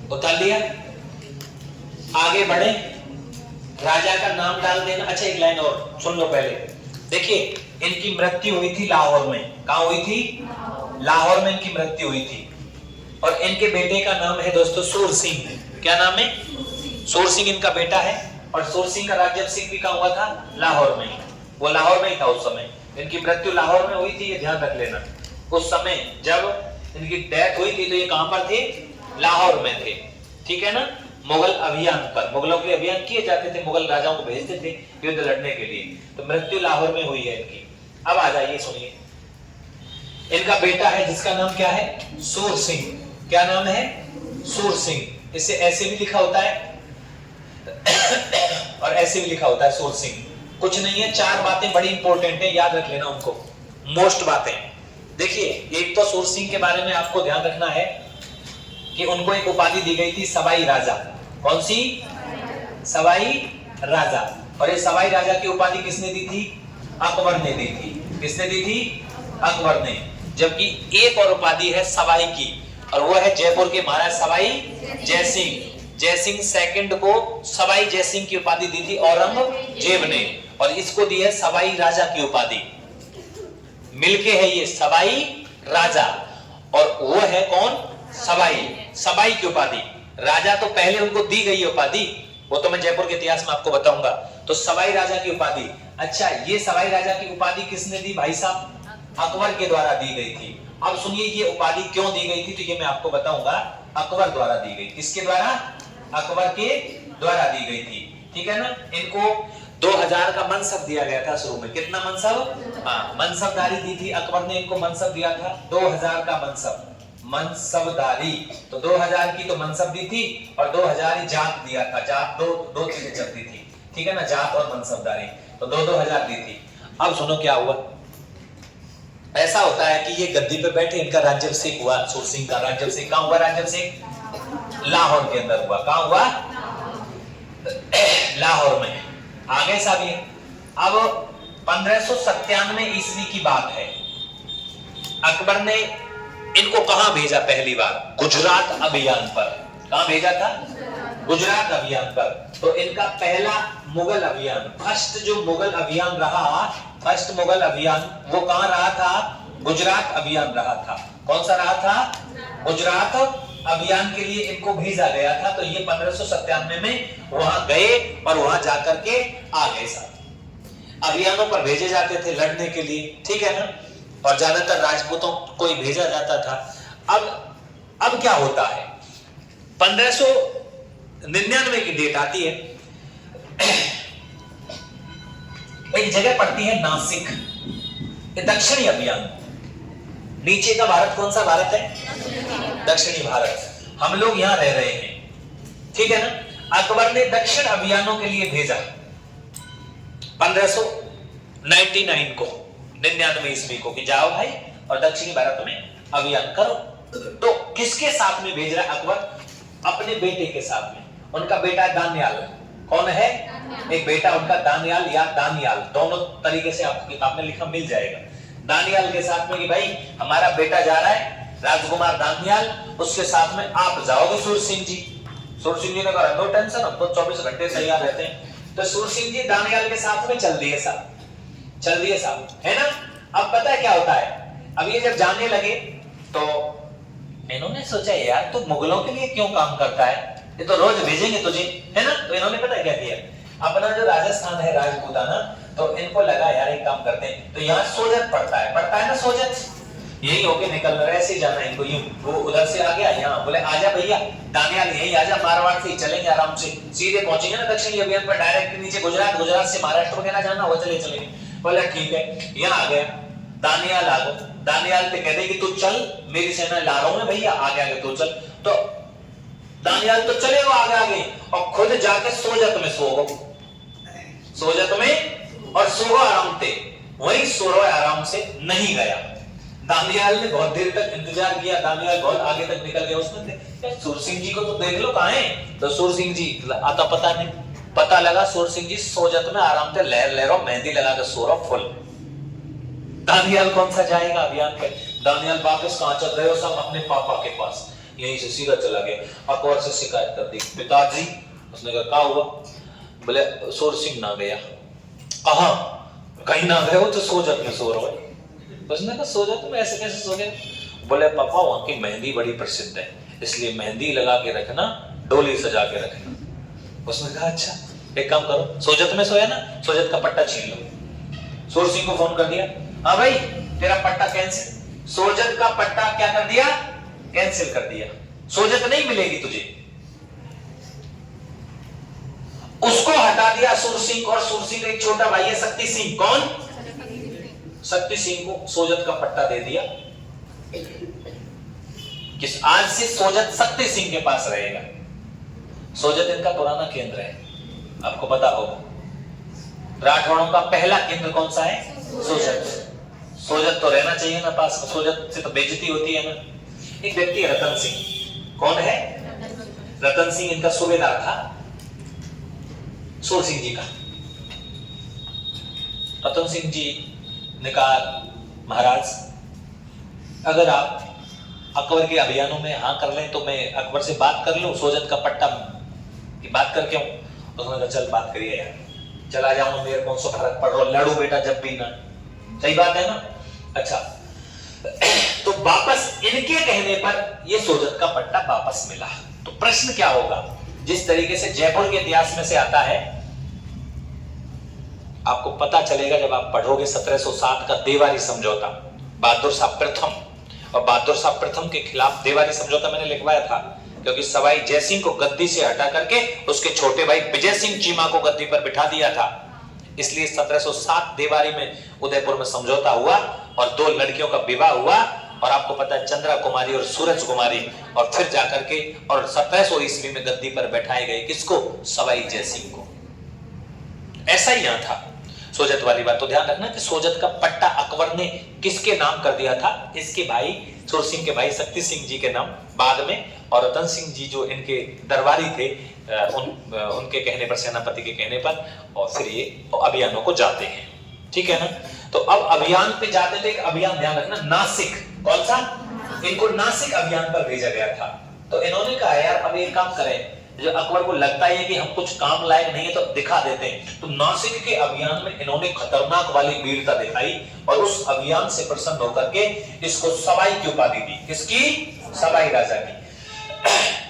उतार लिया? आगे बढ़े, राजा का नाम डाल देना। अच्छा एक लाइन और सुन लो पहले। देखिए इनकी मृत्यु हुई थी लाहौर में। कहां हुई थी? लाहौर में इनकी मृत्यु हुई थी। और इनके बेटे का नाम है दोस्तों सूर सिंह। क्या नाम है? सूर सिंह इनका बेटा है। और सूर सिंह का राज्याभिषेक भी कहां हुआ था? लाहौर में। वो लाहौर में ही था उस समय। इनकी मृत्यु लाहौर में हुई थी, ये ध्यान रख लेना। उस समय जब इनकी डेथ हुई थी तो ये कहां पर थे? लाहौर में थे। ठीक है ना? मुगल अभियान पर, मुगलों के अभियान किए जाते थे, मुगल राजाओं को भेजते थे युद्ध लड़ने के लिए। तो मृत्यु लाहौर में हुई है इनकी। अब आ जाइए सुनिए, इनका बेटा है जिसका नाम क्या है? सूर सिंह। क्या नाम है? सूर सिंह। इसे ऐसे भी लिखा होता है और ऐसे भी लिखा होता है सूर सिंह। कुछ नहीं है, चार बातें बड़ी इंपॉर्टेंट है, याद रख लेना उनको, मोस्ट बातें। देखिए एक तो सूर सिंह के बारे में आपको ध्यान रखना है कि उनको एक उपाधि दी गई थी सवाई राजा। कौन सी? सवाई राजा। और ये सवाई राजा की उपाधि किसने दी थी? अकबर ने दी थी। किसने दी थी? अकबर ने। जबकि एक और उपाधि है सवाई की, और वो है जयपुर के महाराज सवाई जयसिंह। जयसिंह सेकंड को सवाई जयसिंह की उपाधि दी थी औरंगजेब ने, और इसको दी है सवाई राजा की उपाधि। मिलके है ये सवाई राजा, और वो है कौन? सवाई। सवाई की उपाधि। राजा तो पहले उनको दी गई उपाधि, वो तो मैं जयपुर के इतिहास में आपको बताऊंगा। तो सवाई राजा की उपाधि। अच्छा ये सवाई राजा की उपाधि किसने दी भाई साहब? अकबर के द्वारा दी गई थी। अब सुनिए ये उपाधि क्यों दी गई थी, तो ये मैं आपको बताऊंगा। अकबर द्वारा दी गई। किसके द्वारा? अकबर के द्वारा दी गई थी। ठीक है ना? इनको 2000 का मनसब दिया गया था शुरू में। कितना मनसब? हाँ, मनसबदारी दी थी अकबर ने इनको। मनसब दिया था 2000 का मनसब, मनसबदारी। तो 2000 की तो मनसब दी थी, और 2000 ही जात दिया था। जात दो चीजें चलती थी। ठीक है ना? जात और मनसबदारी। तो 2000 दी थी। अब सुनो क्या हुआ। ऐसा होता है कि ये गद्दी पे बैठे, इनका राज्याभिषेक हुआ। सूर सिंह का राज्याभिषेक कहां हुआ? राज्याभिषेक लाहौर के अंदर हुआ। कहां हुआ? लाहौर में। आगे साहब ये अब 1597 ईस्वी की बात है। अकबर ने इनको कहां भेजा पहली बार? गुजरात अभियान पर। कहां भेजा था? गुजरात अभियान पर। तो इनका पहला मुगल अभियान, फर्स्ट जो मुगल अभियान रहा, फर्स्ट मुगल अभियान वो कहां रहा था? गुजरात अभियान रहा था। कौन सा रहा था? गुजरात अभियान के लिए इनको भेजा गया था। तो ये 1597 में वहां गए और वहां जाकर के आ गए। साहब अभियानों पर भेजे जाते थे लड़ने के लिए। ठीक है ना? और ज्यादातर राजपूतों को ही भेजा जाता था। अब क्या होता है? 1599 की डेट आती है। एक जगह पड़ती है नासिक, दक्षिणी अभियान। नीचे का भारत कौन सा भारत है? दक्षिणी भारत। हम लोग यहां रह रहे हैं। ठीक है ना? अकबर ने दक्षिण अभियानों के लिए भेजा 1599 को, 99 ईस्वी को, कि जाओ भाई और दक्षिणी भारत में अभियान करो। तो किसके साथ में भेज रहा है अकबर? अपने बेटे के साथ में। उनका बेटा दान्याल। कौन है? एक बेटा उनका दानियाल या दानियाल, दोनों तरीके से आपको किताब में लिखा मिल जाएगा। दानियाल के साथ में कि भाई हमारा बेटा जा रहा है राजकुमार दानियाल, उसके साथ में आप जाओगे सूर सिंह जी। सूर सिंह जी ने कहा नो टेंशन, हम तो 24 घंटे तैयार रहते हैं। तो सूर सिंह जी दानियाल के साथ में चल दिए साहब, चल दिए साहब, है ना। अब पता है क्या होता है, अब ये जब जाने लगे तो इन्होंने सोचा यार तू मुगलों के लिए क्यों काम करता है, ये तो रोज भेजेंगे तुझे, है ना। तो इन्होंने पता है क्या किया, अपना जो राजस्थान है राजपूताना, तो इनको लगा यार एक काम करते हैं, तो यहाँ सोजत पड़ता है ना सोजत, यही होके निकल रहा है, ऐसे जाना है इनको यूं। वो उधर से आ गया यहाँ, बोले आजा भैया दानियाल यही आजा, मारवाड़ से ही चलेंगे आराम से, सीधे पहुंचेंगे ना दक्षिणी अभियान पर डायरेक्ट नीचे गुजरात, गुजरात से महाराष्ट्र वगैरह जाना हो चले चलेंगे। बोले ठीक है, यहाँ आ गया दानियाल, आ गो दानियाल पे कहते कि तू चल, मेरी सेना ला रहा हूं मैं भैया, आगे आगे तू चल। तो दानियाल तो चले वो आगे आगे और खुद जाके सोजत में सो गो, सोजत में और सो गो आराम से, वही सो रहा आराम से, नहीं गया। दानियाल ने बहुत देर तक इंतजार किया, दानियाल बहुत आगे तक निकल गया। उसने सूर सिंह जी को तो देख लो कहां है, तो सूर सिंह जी आता पता नहीं, पता लगा सूर सिंह जी सोजत में आराम से लहर लहरों मेहंदी लगा के सो रहा फुल। दानियाल कौन सा जाएगा अभियान पे, दानियाल वापस कहां चल रहे हो, सब अपने पापा के पास, यहीं से सीधा चला गया। अकबर से शिकायत कर दी, पिताजी, उसने कहा क्या हुआ, बोले सूर सिंह ना गया। कहां, कहीं ना गए हो तो सोजत में सो रहे हो। उसने कहा सोजत में ऐसे कैसे सो गए, बोले पापा वहां की मेहंदी बड़ी प्रसिद्ध है, इसलिए मेहंदी लगा के रखना, डोली सजा के रखना। उसने कहा अच्छा एक काम करो, सोजत में सोया ना, सोजत का पट्टा छीन लो। सूर सिंह को फोन कर दिया, हाँ भाई तेरा पट्टा कैंसिल, सोजत का पट्टा क्या कर दिया, कैंसिल कर दिया, सोजत नहीं मिलेगी तुझे। उसको हटा दिया सूर सिंह, और सूर सिंह का एक छोटा भाई है शक्ति सिंह, कौन, शक्ति सिंह को सोजत का पट्टा दे दिया। किस आज से सोजत शक्ति सिंह के पास रहेगा। सोजत इनका पुराना केंद्र है, आपको पता होगा। राठौड़ों का पहला केंद्र कौन सा है, सोजत। सोजत तो रहना चाहिए ना पास, सोजत से तो बेइज्जती होती है ना। एक व्यक्ति है रतन सिंह, कौन है, रतन सिंह इनका सूबेदार था सूर सिंह जी का। रतन सिंह जी ने कहा महाराज अगर आप अकबर के अभियानों में हाँ कर लें तो मैं अकबर से बात कर लूं, सोजत का पट्टा की बात करके हूं। उसने कहा चल बात करिए यार, चला जाऊं, मेरे कौन सा फर्क पड़ रहा, लड़ू बेटा जब भी ना, सही बात है ना। अच्छा तो वापस इनके कहने पर ये सोजत का पट्टा वापस मिला। तो प्रश्न क्या होगा, जिस तरीके से जयपुर के इतिहास में से आता है, आपको पता चलेगा जब आप पढ़ोगे 1707 का देवारी समझौता, बहादुर शाह प्रथम, और बहादुर शाह प्रथम के खिलाफ देवारी समझौता मैंने लिखवाया था क्योंकि सवाई जयसिंह को गद्दी से हटा करके उसके छोटे भाई विजय सिंह चीमा को गद्दी पर बिठा दिया था, इसलिए 1707 देवारी में उदयपुर में समझौता हुआ और दो लड़कियों का विवाह हुआ। और आपको पता है चंद्रा कुमारी और सूरज कुमारी, और फिर जाकर के और 1700 ईस्वी में गद्दी पर बैठाए गए किसको, सवाई जयसिंह को। ऐसा ही यहां था सोजत वाली बात। तो ध्यान रखना कि सोजत का पट्टा अकबर ने किसके नाम कर दिया था, इसके भाई सूर सिंह के भाई शक्ति सिंह जी के नाम बाद में, और रतन सिंह जी जो इनके दरबारी थे उनके कहने पर, सेनापति के कहने पर, और फिर ये अभियानों को जाते हैं, ठीक है ना। तो अब अभियान पे जाते थे, अभियान ध्यान रखना नासिक, कौन सा, इनको नासिक अभियान पर भेजा गया था। तो इन्होंने कहा यार अब एक काम करें, जो अकबर को लगता है कि हम कुछ काम लायक नहीं है तो दिखा देते हैं। तो नासिक के अभियान में इन्होंने खतरनाक वाली वीरता दिखाई और उस अभियान से प्रसन्न होकर के इसको सवाई की उपाधि दी, किसकी, सवाई राजा की।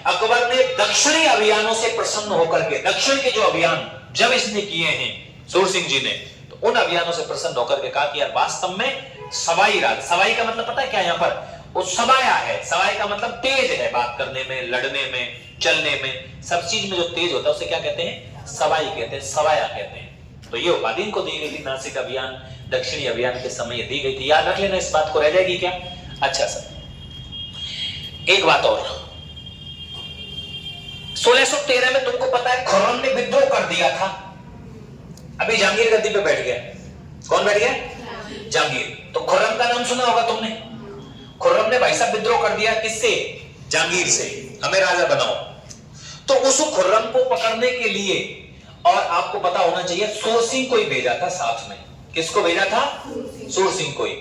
अकबर ने दक्षिणी अभियानों से प्रसन्न होकर के, दक्षिण के जो अभियान जब इसने किए हैं सूर सिंह जी ने, तो उन अभियानों से प्रसन्न होकर के कहा कि यार वास्तव में सवाई राज, सवाई का मतलब पता है क्या, यहाँ पर वो सवाया है, सवाई का मतलब तेज है, बात करने में, लड़ने में, चलने में, सब चीज में जो तेज होता है उसे क्या कहते हैं, सवाई कहते हैं, सवाया कहते हैं। तो ये उपाधि इनको दी गई थी। नासिक अभियान दक्षिणी अभियान के समय दी गई थी, याद रख लेना इस बात को, रह जाएगी क्या। अच्छा सर एक बात और, 1613 में तुमको पता है खुर्रम ने विद्रोह कर दिया था, अभी जहांगीर गद्दी पे बैठ गया, कौन बैठ गया, जहांगीर। तो खुर्रम का नाम सुना होगा तुमने, खुर्रम ने भाई साहब विद्रोह कर दिया, किससे, जहांगीर से, हमें राजा बनाओ। तो उस खुर्रम को पकड़ने के लिए और आपको पता होना चाहिए सूरसिंह को ही भेजा था साथ में। किसको भेजा था? सूरसिंह को ही।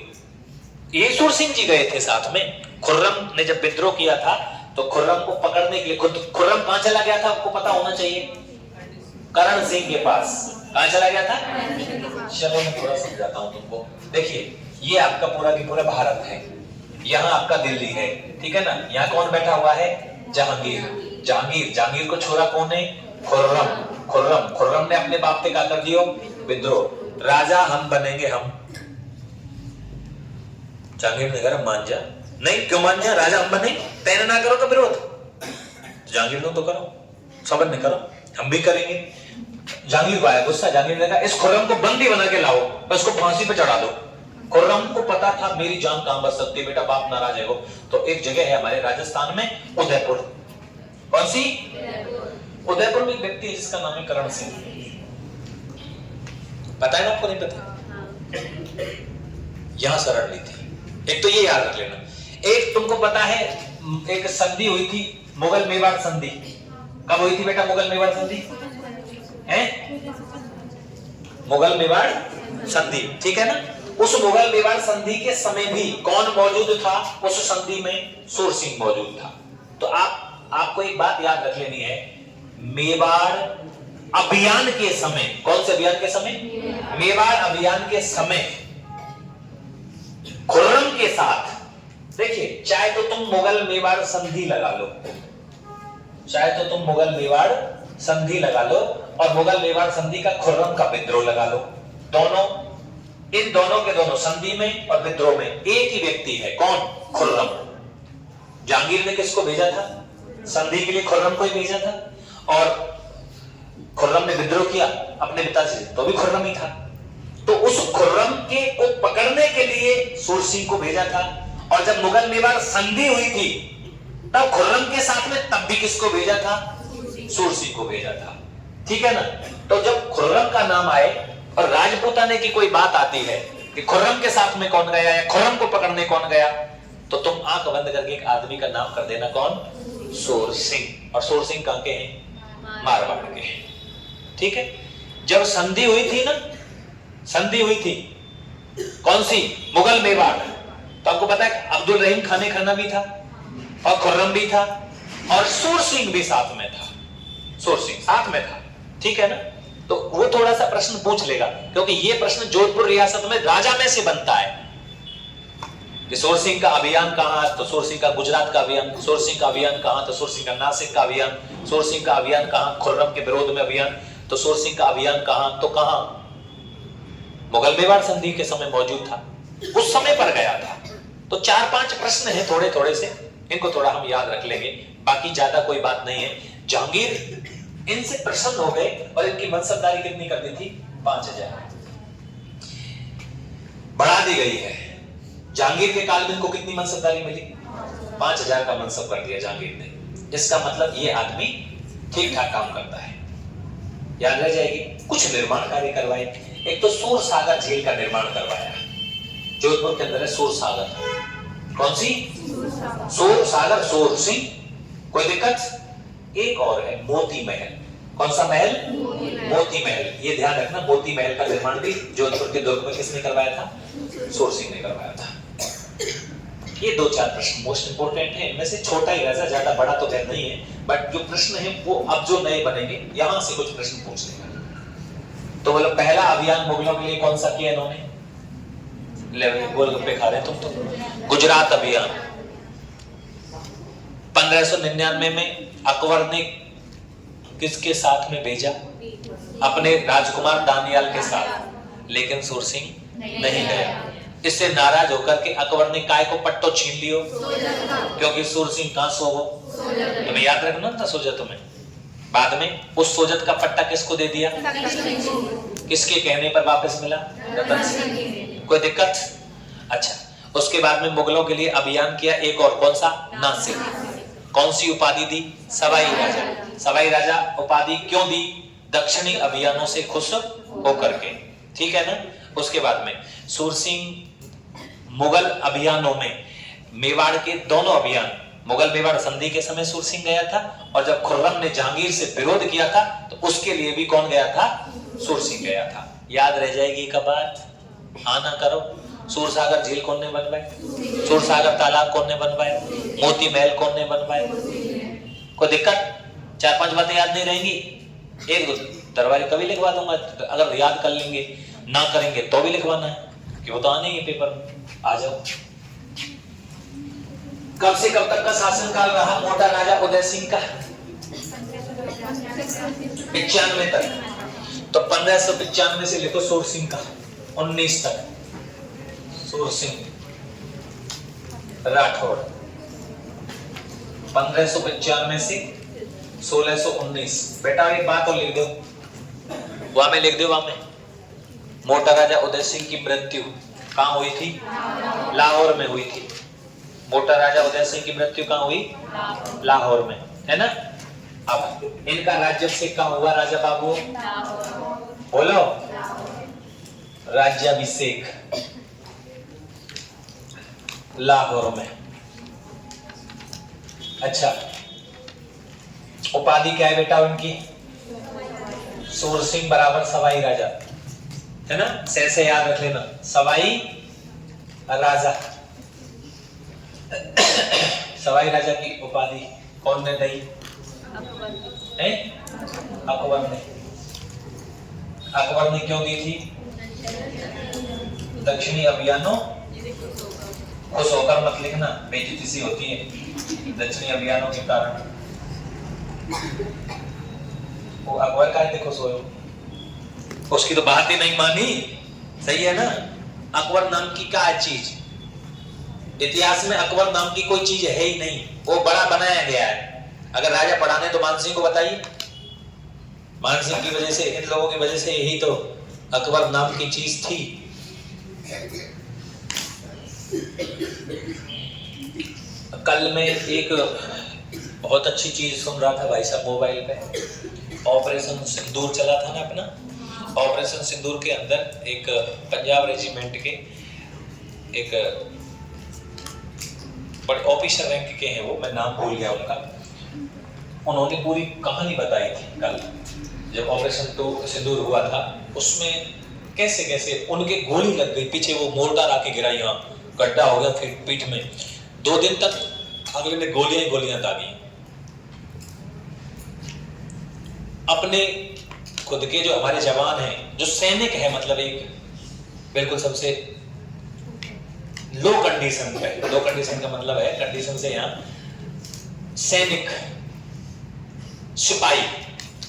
ये सूरसिंह जी गए थे साथ में। खुर्रम ने जब विद्रोह किया था तो खुर्रम को पकड़ने के लिए, खुर्रम कहां चला गया था आपको पता होना चाहिए? करण सिंह के पास। कहां चला गया था? चलो मैं थोड़ा समझाता हूं तुमको। देखिए ये आपका पूरा की पूरा भारत है, यहाँ आपका दिल्ली है, ठीक है ना। यहाँ कौन बैठा हुआ है? जहांगीर। जहांगीर को छोड़ा कौन है? खुर्रम ने अपने बाप पे क्या कर दियो? विद्रोह। राजा हम बनेंगे हम। जहांगीर ने कहा मान जा। नहीं, क्यों मान जा? राजा हम बने, तैने ना करो तो विरोध। जहांगीर ने तो करो, सबन ने करो, हम भी करेंगे। जहांगीर को आया गुस्सा। जहांगीर ने कहा इस खुर्रम को बंदी बना के लाओ, उसको फांसी पे चढ़ा दो। खुर्रम को पता था मेरी जान कहां बच सकती है, बेटा बाप नाराज है वो। तो एक जगह है हमारे राजस्थान में, उदयपुर। कौन सी? उदयपुर में एक व्यक्ति है जिसका नाम है करण सिंह। पता है ना आपको? नहीं पता? यहां शरण ली थी। एक तो ये याद रख लेना। एक तुमको पता है एक संधि हुई थी, मुगल मेवाड़ संधि। कब हुई थी बेटा मुगल मेवाड़ संधि? मुगल मेवाड़ संधि, ठीक है ना। उस मुगल मेवाड़ संधि के समय भी कौन मौजूद था उस संधि में? सूरसिंह मौजूद था। तो आपको एक बात याद रख लेनी है, मेवाड़ अभियान के समय, कौन से अभियान के समय? मेवाड़ अभियान के समय खुर्रम के साथ, देखिए चाहे तो तुम मुगल मेवाड़ संधि लगा लो, चाहे तो तुम मुगल मेवाड़ संधि लगा लो और मुगल मेवाड़ संधि का खुर्रम का विद्रोह लगा लो, दोनों, इन दोनों के दोनों संधि में और विद्रोह में एक ही व्यक्ति है। कौन? खुर्रम। जहांगीर ने किसको भेजा था? संधि के लिए खुर्रम को ही भेजा था। और खुर्रम ने विद्रोह किया अपने पिताजी से, तो भी खुर्रम ही था। तो उस खुर्रम के को पकड़ने के लिए सूरसिंह को भेजा था। और जब मुगल मेवाड़ संधि हुई थी तब खुर्रम के साथ में तब भी किसको भेजा था? सूरसिंह को भेजा था, ठीक है ना। तो जब खुर्रम का नाम आए और राजपूताने की कोई बात आती है कि खुर्रम के साथ में कौन गया या खुर्रम को पकड़ने कौन गया, तो तुम आंख बंद करके एक आदमी का नाम कर देना। कौन? सूरसिंह। और सूरसिंह कहां के हैं? मारवाड़ के हैं, ठीक है। जब संधि हुई थी ना, संधि हुई थी कौन सी? मुगल मेवाड़। तो आपको पता है अब्दुल रहीम खाने खाना भी था और खुर्रम भी था और सूरसिंह भी साथ में था। सूरसिंह साथ में था, ठीक है ना। तो वो थोड़ा सा प्रश्न पूछ लेगा, क्योंकि ये प्रश्न जोधपुर रियासत में राजा में से बनता है कि सूरसिंह का अभियान कहां, तो सूरसिंह का गुजरात का अभियान। सूरसिंह का अभियान कहां, तो सूरसिंह का नासिक का अभियान। सूरसिंह का अभियान कहां? खुर्रम के विरोध में अभियान। तो सूरसिंह का अभियान कहां, तो कहां? मुगल मेवाड़ संधि के समय मौजूद था, उस समय पर गया था। तो 4-5 प्रश्न हैं थोड़े थोड़े से, इनको थोड़ा हम याद रख लेंगे, बाकी ज्यादा कोई बात नहीं है। जहांगीर इनसे प्रसन्न हो गए और इनकी मनसबदारी कितनी कर दी थी? 5000 बढ़ा दी गई है। जहांगीर के काल में इनको कितनी मनसबदारी मिली? 5000 का मनसब कर दिया जहांगीर ने। इसका मतलब ये आदमी ठीक ठाक काम करता है। याद रह जाएगी। कुछ निर्माण कार्य करवाए। एक तो सूर सागर झील का निर्माण करवाया, जोधपुर के अंदर है सूर सागर। कौन सी? सूर सागर, सूरसिंह। कोई दिक्कत? एक और है मोती महल। कौन सा महल? मोती महल। ये ध्यान रखना, मोती महल का निर्माण भी जोधपुर के दुर्ग में किसने करवाया था? सूरसिंह ने करवाया था। ये 2-4 प्रश्न मोस्ट इंपोर्टेंट है, इनमें से छोटा ही रहता, ज्यादा बड़ा तो खैर नहीं है, बट जो प्रश्न है वो अब जो नए बनेंगे यहां से कुछ प्रश्न पूछ लेगा। तो बोलो पहला अभियान मुगलों के लिए कौन सा किया इन्होंने? गोलगप्पे खा रहे तुम तो। गुजरात अभियान 1599 में अकबर ने किसके साथ में भेजा? अपने राजकुमार दानियाल के साथ। लेकिन सूरसिंह नहीं गया। इससे नाराज होकर के अकबर ने काय को पट्टो छीन लियो, क्योंकि सूरसिंह कहां सो वो, तुम्हें याद रखना था सोजत में। बाद में उस सोजत का पट्टा किसको दे दिया? किसके कहने पर वापस मिला? रतन सिंह। कोई दिक्कत? अच्छा, उसके बाद में मुगलों के लिए अभियान किया एक और, कौन सा? नासिक। कौन सी उपाधि दी? सवाई राजा। सवाई राजा उपाधि क्यों दी? दक्षिणी अभियानों से खुश होकर के, ठीक है ना। उसके बाद में सूरसिंह मुगल अभियानों में मेवाड़ के दोनों अभियान मुगल मेवाड़ संधि के समय सूरसिंह गया था, और जब खुर्रम ने जहांगीर से विरोध किया था तो उसके लिए भी कौन गया था? सूरसिंह गया था। याद रह जाएगी का बात, आना करो। सूरसागर झील कौन ने बनवाई? सूरसागर तालाब कौन ने बनवाए? मोती महल कौन ने बनवाए? कोई दिक्कत? 4-5 बातें याद नहीं रहेंगी, एक दो दरबारी कभी लिखवा दूंगा, अगर याद कर लेंगे, ना करेंगे तो भी लिखवाना है, कि वो तो आने ही पेपर में। आ जाओ। कब से कब तक का शासनकाल रहा मोटा राजा उदय सिंह का? 95 तक। तो 1595 से लिखो सूरसिंह का 19 तक। सूरसिंह राठौड़ 1595 से 1619। बेटा एक बात और लिख दो, वहां में लिख दो, वहां में मोटा राजा उदय सिंह की मृत्यु कहां हुई थी? लाहौर में हुई थी। मोटा राजा उदय सिंह की मृत्यु कहां हुई? लाहौर में, है ना। अब इनका राज्याभिषेक कहां हुआ राजा बाबू? बोलो। राज्याभिषेक लाहौर में। अच्छा, उपाधि क्या है बेटा उनकी? सूरसिंह बराबर सवाई राजा, है ना। से याद रख लेना, सवाई राजा। सवाई राजा की उपाधि कौन ने दी? अकबर ने। अकबर ने क्यों दी थी? दक्षिणी अभियानों, खुश होकर मत लिखना, बेइज्जती सी होती है। दक्षिणी अभियानों के कारण वो अकबर का देखो सोयो, उसकी तो बात ही नहीं मानी। सही है ना। अकबर नाम की क्या चीज इतिहास में? अकबर नाम की कोई चीज है ही नहीं, वो बड़ा बनाया गया है। अगर राजा पढ़ाने तो मान सिंह को बताइए, मान सिंह की वजह से, इन लोगों की वजह से यही तो अकबर नाम की चीज थी। कल मैं एक बहुत अच्छी चीज सुन रहा था भाई साहब मोबाइल पे। ऑपरेशन सिंदूर चला था ना अपना। ऑपरेशन सिंदूर के अंदर एक पंजाब रेजिमेंट के एक बड़े ऑफिसर रैंक के हैं वो, मैं नाम भूल गया उनका। उन्होंने पूरी कहानी बताई थी कल जब ऑपरेशन सिंदूर हुआ था। उसमें कैसे कैसे उनके गोली लग गई पीछे, वो मोर्टार आके गिरा, यहाँ गड्ढा हो गया फिर पीठ में। 2 दिन तक अगले ने गोलियां ही गोलियां दागी। अपने खुद के जो हमारे जवान हैं, जो सैनिक है, मतलब एक बिल्कुल सबसे लो कंडीशन पे, लो कंडीशन का मतलब है कंडीशन से यहाँ सैनिक, सिपाही,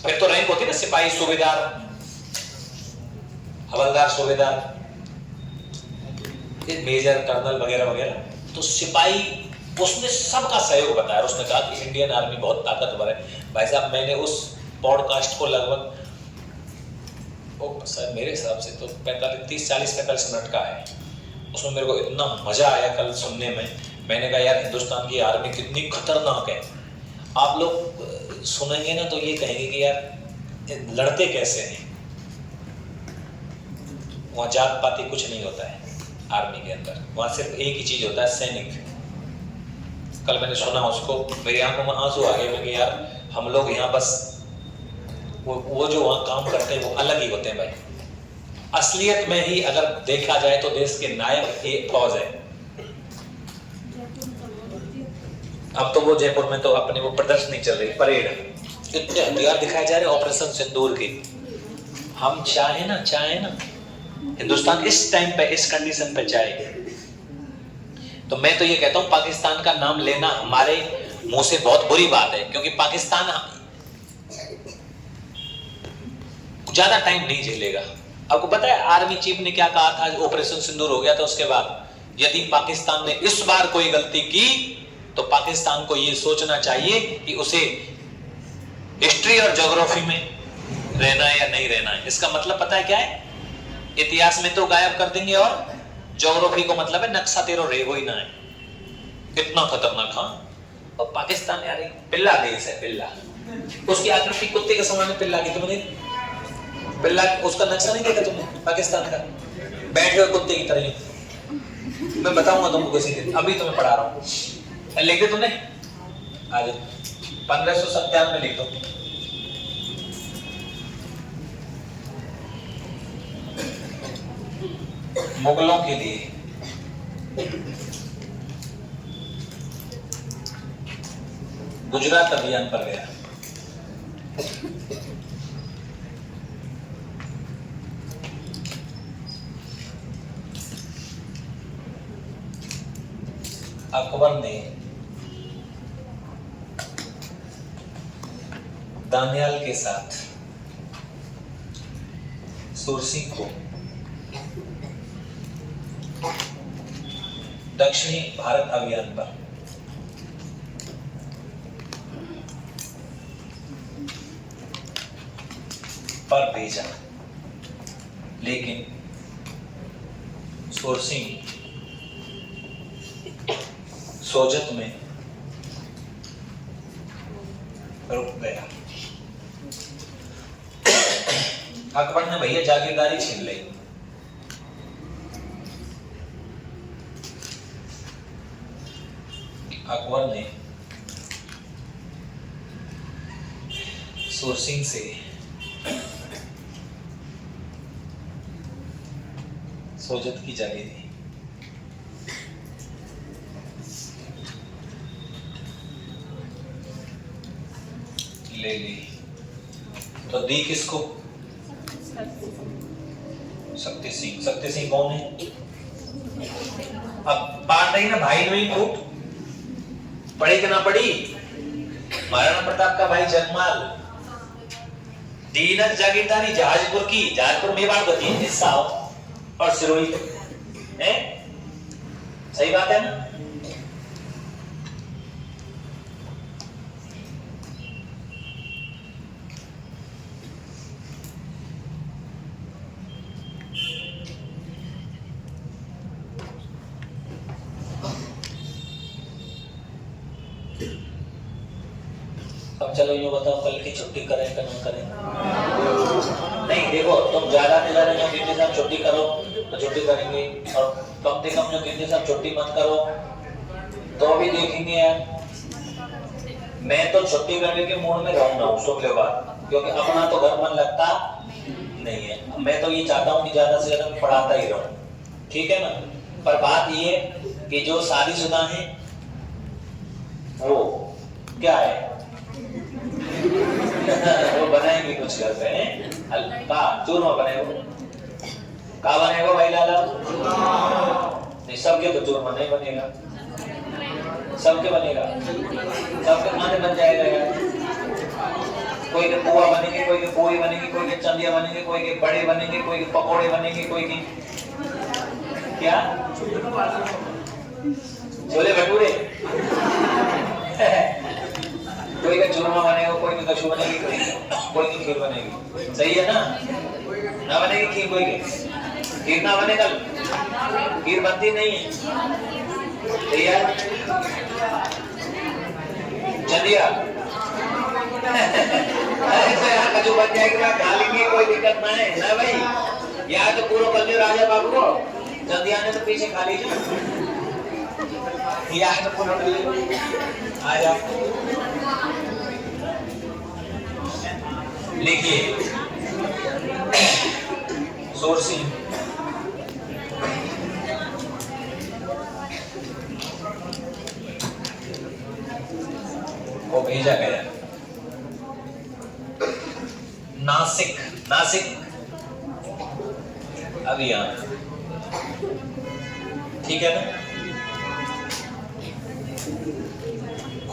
फिर तो रैंक होती है ना, सिपाही, सूबेदार, हवलदार, सूबेदार, मेजर, कर्नल वगैरह वगैरह। तो सिपाही, उसने सबका सहयोग बताया। उसने कहा कि इंडियन आर्मी बहुत ताकतवर है। भाई साहब मैंने उस पॉडकास्ट को लगभग सर मेरे हिसाब से तो 40-45 मिनट का है। उसमें मेरे को इतना मजा आया कल सुनने में। मैंने कहा यार हिंदुस्तान की आर्मी कितनी खतरनाक है। आप लोग सुनेंगे ना तो ये कहेंगे कि यार लड़ते कैसे हैं। वहां जात पाती कुछ नहीं होता है आर्मी के अंदर, वहां सिर्फ एक ही चीज होता है, सैनिक। कल मैंने सुना उसको, मेरी आंखों में आंसू आ गए। मैं यार हम लोग यहाँ बस वो जो वहां काम करते हैं वो अलग ही होते हैं भाई। असलियत में ही अगर देखा जाए तो देश के नायक ये फौज है। अब तो वो जयपुर में तो अपनी वो प्रदर्शनी चल रही, परेड, इतने हथियार दिखाए जा रहे ऑपरेशन सिंदूर की। हम चाहे ना हिंदुस्तान इस टाइम पे, इस कंडीशन पे चाहे, तो मैं तो ये कहता हूं पाकिस्तान का नाम लेना हमारे मुंह से बहुत बुरी बात है, क्योंकि पाकिस्तान ज्यादा टाइम नहीं झेलेगा। आपको पता है आर्मी चीफ ने क्या कहा था ऑपरेशन सिंदूर हो गया था उसके बाद? यदि पाकिस्तान ने इस बार कोई गलती की तो पाकिस्तान को ये सोचना चाहिए कि उसे हिस्ट्री और ज्योग्राफी में रहना है या नहीं रहना है। इसका मतलब पता है क्या है? इतिहास में तो गायब कर देंगे, और ज्योग्राफी को मतलब है नक्शा तेरो रेगो ही ना है। इतना खतरनाक। हाँ, और पाकिस्तान यार एक पिल्ला देश है, पिल्ला। उसकी आकृति कुत्ते के समान है पिल्ला की। तुमने पिल्ला उसका नक्शा नहीं देखा तुमने पाकिस्तान का? बैठे हुए कुत्ते की तरह। मैं बताऊंगा तुमको किसी दिन, अभी तुम्हें पढ़ा रहा हूँ। लिख दे तुमने आज 1597 में लिख दो। मुगलों के लिए गुजरात अभियान पर गया। अकबर ने दानियाल के साथ सुरसिंह को दक्षिणी भारत अभियान पर भेजा, लेकिन सुरसिंह सोजत में रुक गया। अकबर ने भैया जागीरदारी छीन ली। अकबर ने सुरसिंह से सोजत की जगह दी। ले ली तो दी किसको? शक्ति सिंह। शक्ति सिंह कौन है? अब बात नहीं ना भाई नहीं फूट पड़ी कि ना पड़ी। महाराणा प्रताप का भाई जगमाल दीनत जागीरदारी जहाजपुर की, जहाजपुर मेवाड़ गति हिस्सा और सिरोही है। सही बात है ना? अब चलो ये बताओ कल की छुट्टी करें कि ना करें? नहीं देखो, तुम ज्यादा से ज्यादा जो गिनती साहब छुट्टी करो तो छुट्टी करेंगे, और कम से कम जो गिनती साहब छुट्टी मत करो तो भी देखेंगे यार। मैं तो छुट्टी करने के मूड में रहूंगा शुक्र बात, क्योंकि अपना तो घर मन लगता नहीं है। मैं तो ये चाहता हूँ कि ज्यादा से ज्यादा पढ़ाता ही रहूं, ठीक है ना? पर बात ये कि जो शादीशुदा है वो क्या है वो बनाएंगे कुछ घर पे हल्का चूरमा बनेगा। का बनेगा भाई लाला? नहीं, सबके तो चूरमा नहीं बनेगा, सबके बनेगा, सबके खाने बन जाएगा यार। कोई के पोहा बनेंगे, कोई के पोही बनेगी, कोई के चंदिया बनेंगे, कोई के बड़े बनेंगे, कोई के पकोड़े बनेंगे, कोई के क्या छोले भटूरे कोई का चूरमा बनेगा, कोई की कचू बनेगी, कोई की खीर बनेगी। सही है ना? ना बनेगी खीर, कोई की खीर ना बनेगा, खीर बनती नहीं है। सही है? चलिए अरे तो यार कचू बन जाएगी, खा लेंगे, कोई दिक्कत ना है ना भाई। यार तो पूरा कर लियो राजा बाबू को, चंदिया ने तो पीछे खा लीजिए यार, तो पूरा कर लियो। आ जाओ लिखिए। सुरसिंह को भेजा गया नासिक। नासिक अभियान, ठीक है ना?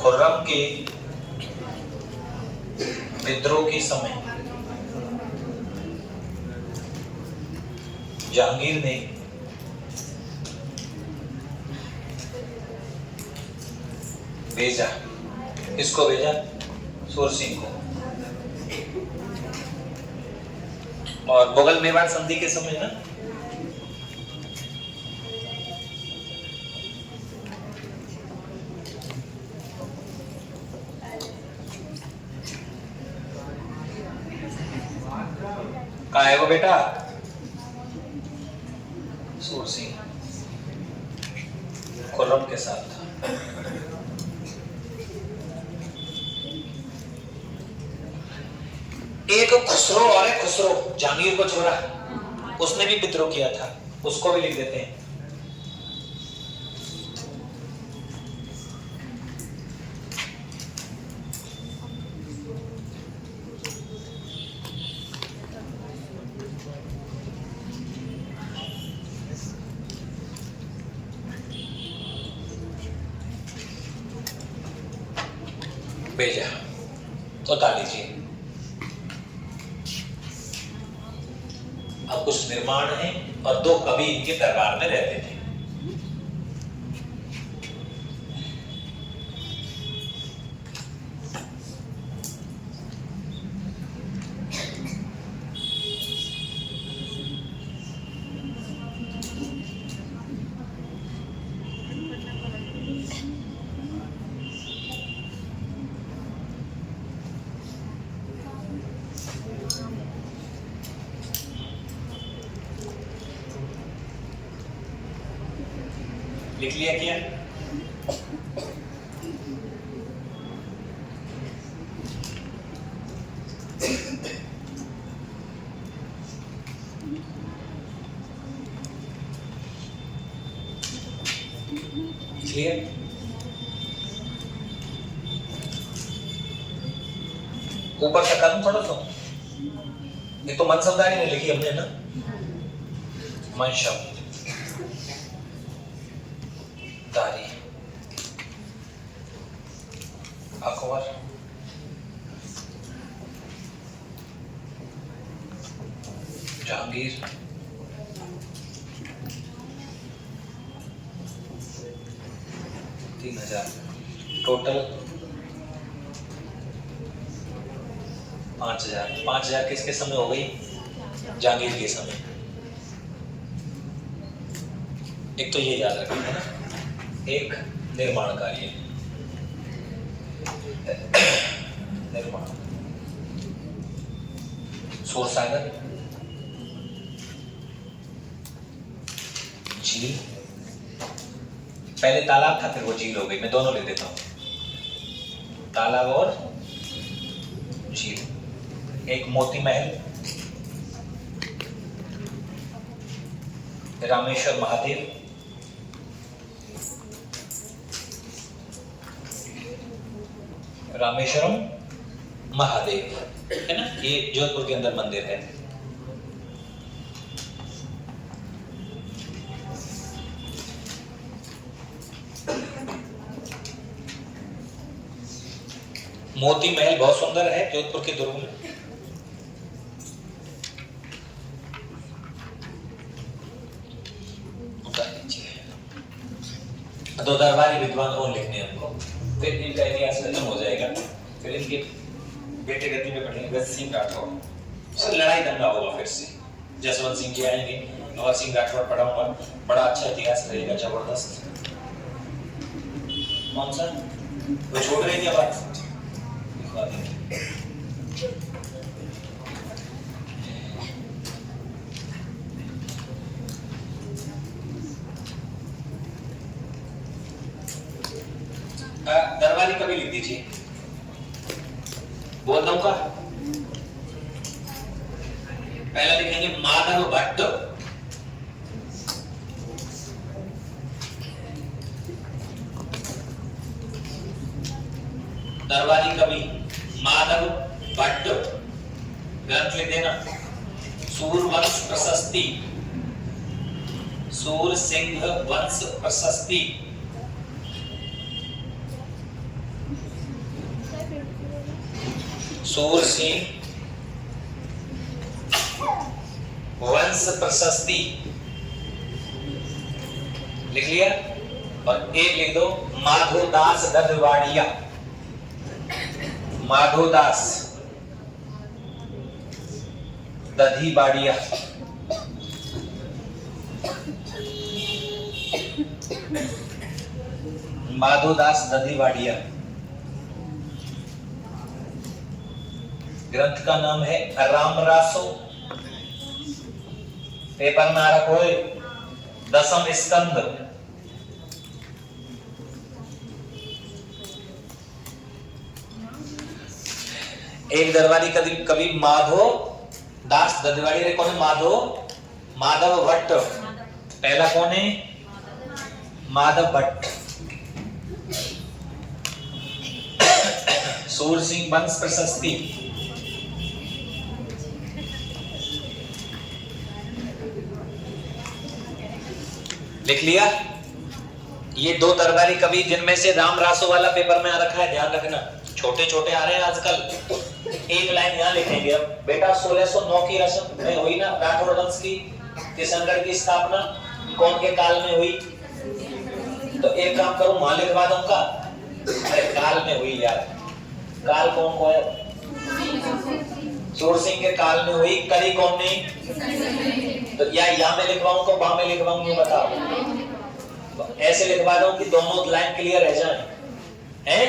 खुर्रम के विद्रोह के समय जहांगीर ने भेजा, किसको भेजा? सुरसिंह को। और मुगल मेवाड़ संधि के समय ना कहा है वो बेटा? सुरसिंह खुर्रम के साथ था। एक खुसरो और है, खुसरो जहांगीर को छोड़ा, उसने भी विद्रोह किया था, उसको भी लिख देते हैं। भेजा, उतार लीजिए। अब कुछ निर्माण है और दो कवि इनके दरबार में रहते थे। लिख लिया क्या? क्लियर? ऊपर से कदम थोड़ा सा, ये तो मन समझाई नहीं लिखी हमने ना, मन शब्द तारी अकबर जहांगीर टोटल 5,000 किसके समय हो गई? जहांगीर के समय। एक तो ये याद रखना है ना, एक निर्माण कार्य, निर्माण सूरसागर, झील, पहले तालाब था फिर वो झील हो गई, मैं दोनों लिख देता हूं, तालाब और झील। एक मोती महल, रामेश्वर महादेव, रामेश्वरम महादेव है ना, ये जोधपुर के अंदर मंदिर है। मोती महल बहुत सुंदर है जोधपुर के दुर्ग में। दो दरबारी विद्वान और लिखने हैं हमको, फिर इनका इतिहास खत्म हो जाएगा। फिर इनके बेटे गद्दी पे पढ़ेंगे, गज सिंह राठौर, फिर लड़ाई दंगा होगा, फिर से जसवंत सिंह जी आएंगे, और सिंह राठौर पढ़ाऊंगा, बड़ा अच्छा इतिहास रहेगा, जबरदस्त। कौन सा वो छोड़ रही थी बात, दिखवा देंगे। दरबारी कभी लिख दीजिए, बोल दूं का? पहला लिखेंगे माधव भट्ट, दरबारी कवि माधव भट्ट, ग्रंथ लिख देना सूरवंश प्रशस्ति, सूर सिंह वंश प्रशस्ति, सूर सिंह वंश प्रशस्ति लिख लिया। और एक लिख दो माधोदास दधवाड़िया, माधोदास दधीबाड़िया, माधोदास दधीबाड़िया। ग्रंथ का नाम है रामरासो, पेपर में रखो दसम स्कंद। एक दरबारी कवि कवि माधव दास दरबारी रे कौन है? माधव भट्ट। पहला कौन है? माधव भट्ट। सूर सिंह वंश प्रशस्ति, लिख लिया। ये दो दरबारी कवि जिनमें से राम रासो वाला पेपर में आ रखा है, ध्यान रखना, छोटे छोटे आ रहे हैं आजकल। एक लाइन यहाँ लिखेंगे अब बेटा। 1609 की रस्म में हुई ना राठौड़ वंश की, किशनगढ़ की स्थापना कौन के काल में हुई? तो एक काम करो, वहां लिखवा दूंगा। अरे काल में हुई यार, काल कौन को है? सूर सिंह के काल में हुई। करी कौन ने? तो या यहाँ में लिखवाऊं तो वहां में लिखवाऊं, ये बताओ। ऐसे लिखवा दूं कि दोनों लाइन क्लियर रह जाए, हैं?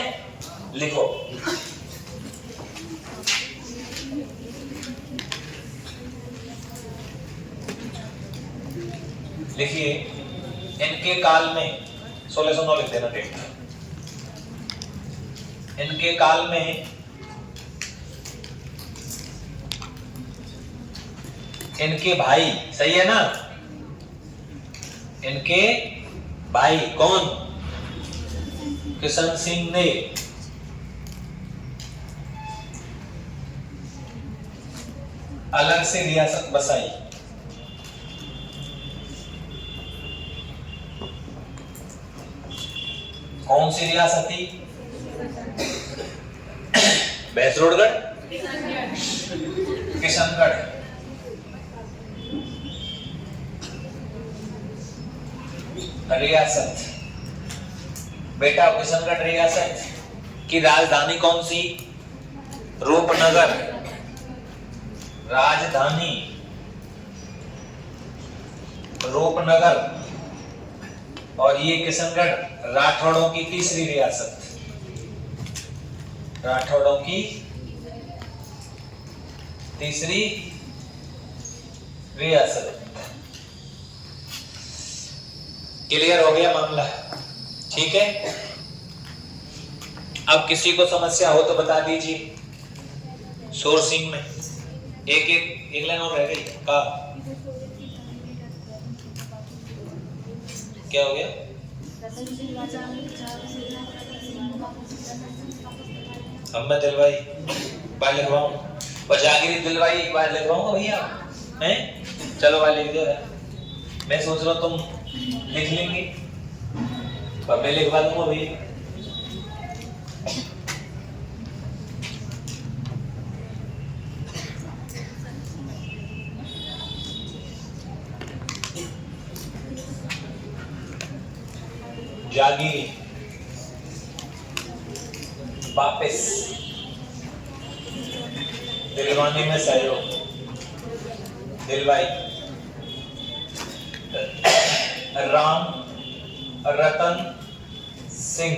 लिखो। लिखिए, इनके काल में 1609 लिख देना डेट। इनके काल में इनके भाई, सही है ना? इनके भाई कौन? किशन सिंह ने अलग से रियासत बसाई। कौन सी रियासत थी? बैसरोडगढ़, किशनगढ़। रियासत बेटा, किशनगढ़ रियासत की राजधानी कौन सी? रूपनगर। राजधानी रूपनगर। और ये किशनगढ़ राठौड़ों की तीसरी रियासत। राठौड़ों की तीसरी रियासत। क्लियर हो गया मामला? ठीक है। अब किसी को समस्या हो तो बता दीजिए। सूर सिंह में एक लाइन और रह गई। का क्या हो गया? हम दिलवाई बार लिखवाऊं, और जागीरी दिलवाई एक बार लिखवाऊंगा भैया, हैं? चलो भाई लिख दो। मैं सोच रहा हूं तुम लिख लेंगे, पर मैं लिखवा दूंगा भैया। जागीरी वापस दिलवाने में सहयोग, दिलवाई। राम रतन सिंह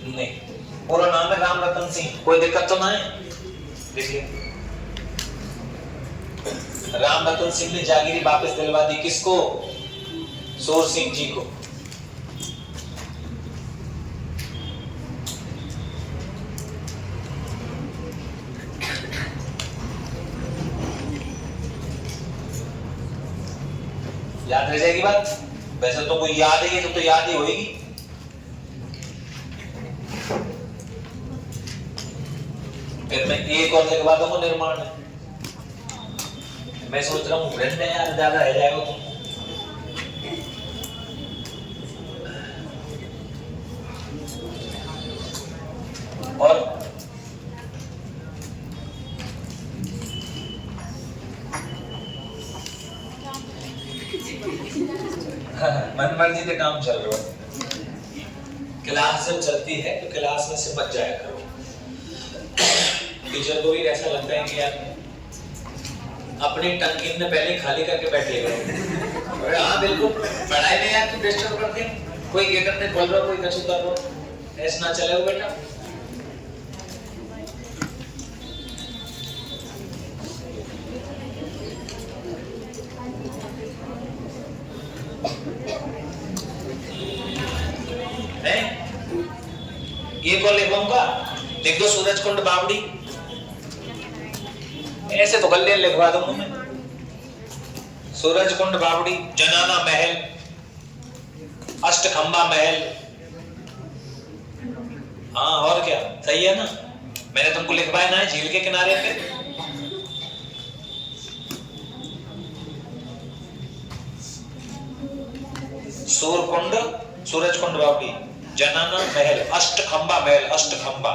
नहीं, पूरा नाम है राम रतन सिंह, कोई दिक्कत तो ना है? देखिए, राम रतन सिंह ने जागीरी वापस दिलवा दी। किसको? सूर सिंह जी को। याद रह जाएगी बात? वैसे तो कोई याद है तो याद ही होगी। फिर मैं एक और लिखवा दूंगा निर्माण में। मैं सोच रहा हूँ ब्रेंड यार ज्यादा रह जाएगा तुम। और मन मर्जी से काम चल रहा है। क्लास जब चलती है तो क्लास में से बच जाया करो। टीचर को भी ऐसा लगता है कि यार अपनी टंकी ने पहले खाली करके बैठे गए। हाँ बिल्कुल, पढ़ाई में यार तुम डिस्टर्ब करते हो, कोई ये करने बोल रहा, कोई कछु कर रहा, ऐसा ना चलेगा बेटा। ये को लिखूंगा लिख दो सूरज कुंड बावड़ी, ऐसे तो गले लिखवा दूंगा मैं। सूरज कुंड बावड़ी, जनाना महल, अष्टखंबा महल। हाँ और क्या, सही है ना? मैंने तुमको लिखवाया ना है झील के किनारे पे। सूरकुंड, सूरज कुंड बावड़ी, जनाना महल, अष्टखंबा महल, अष्टखंबा।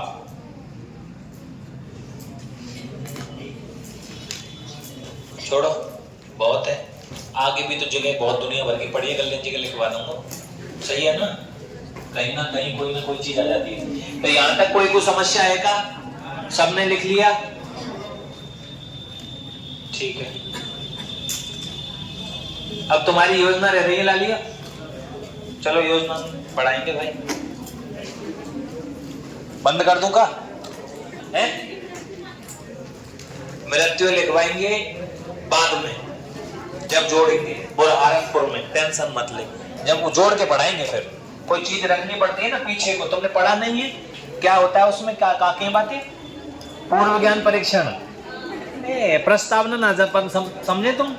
छोड़ो, बहुत है, आगे भी तो जगह बहुत दुनिया भर की पड़ी है, गले जगह लिखवा दूंगा। सही है ना? कहीं ना कहीं कोई ना कोई चीज आ जाती है। तो यहां तक कोई समस्या है का? सबने लिख लिया? ठीक है, अब तुम्हारी योजना रह रही है लालिया। चलो योजना पढ़ाएंगे भाई। बंद कर दूं का? है मृत्यु लिखवाएंगे बाद में, जब जोड़ेंगे बुरहानपुर में, टेंशन मत ले। जब वो जोड़ के पढ़ाएंगे फिर कोई चीज रखनी पड़ती है ना पीछे को। तुमने पढ़ा नहीं है क्या होता है उसमें? क्या क्या बातें? पूर्व ज्ञान परीक्षण, प्रस्तावना ना समझे तुम?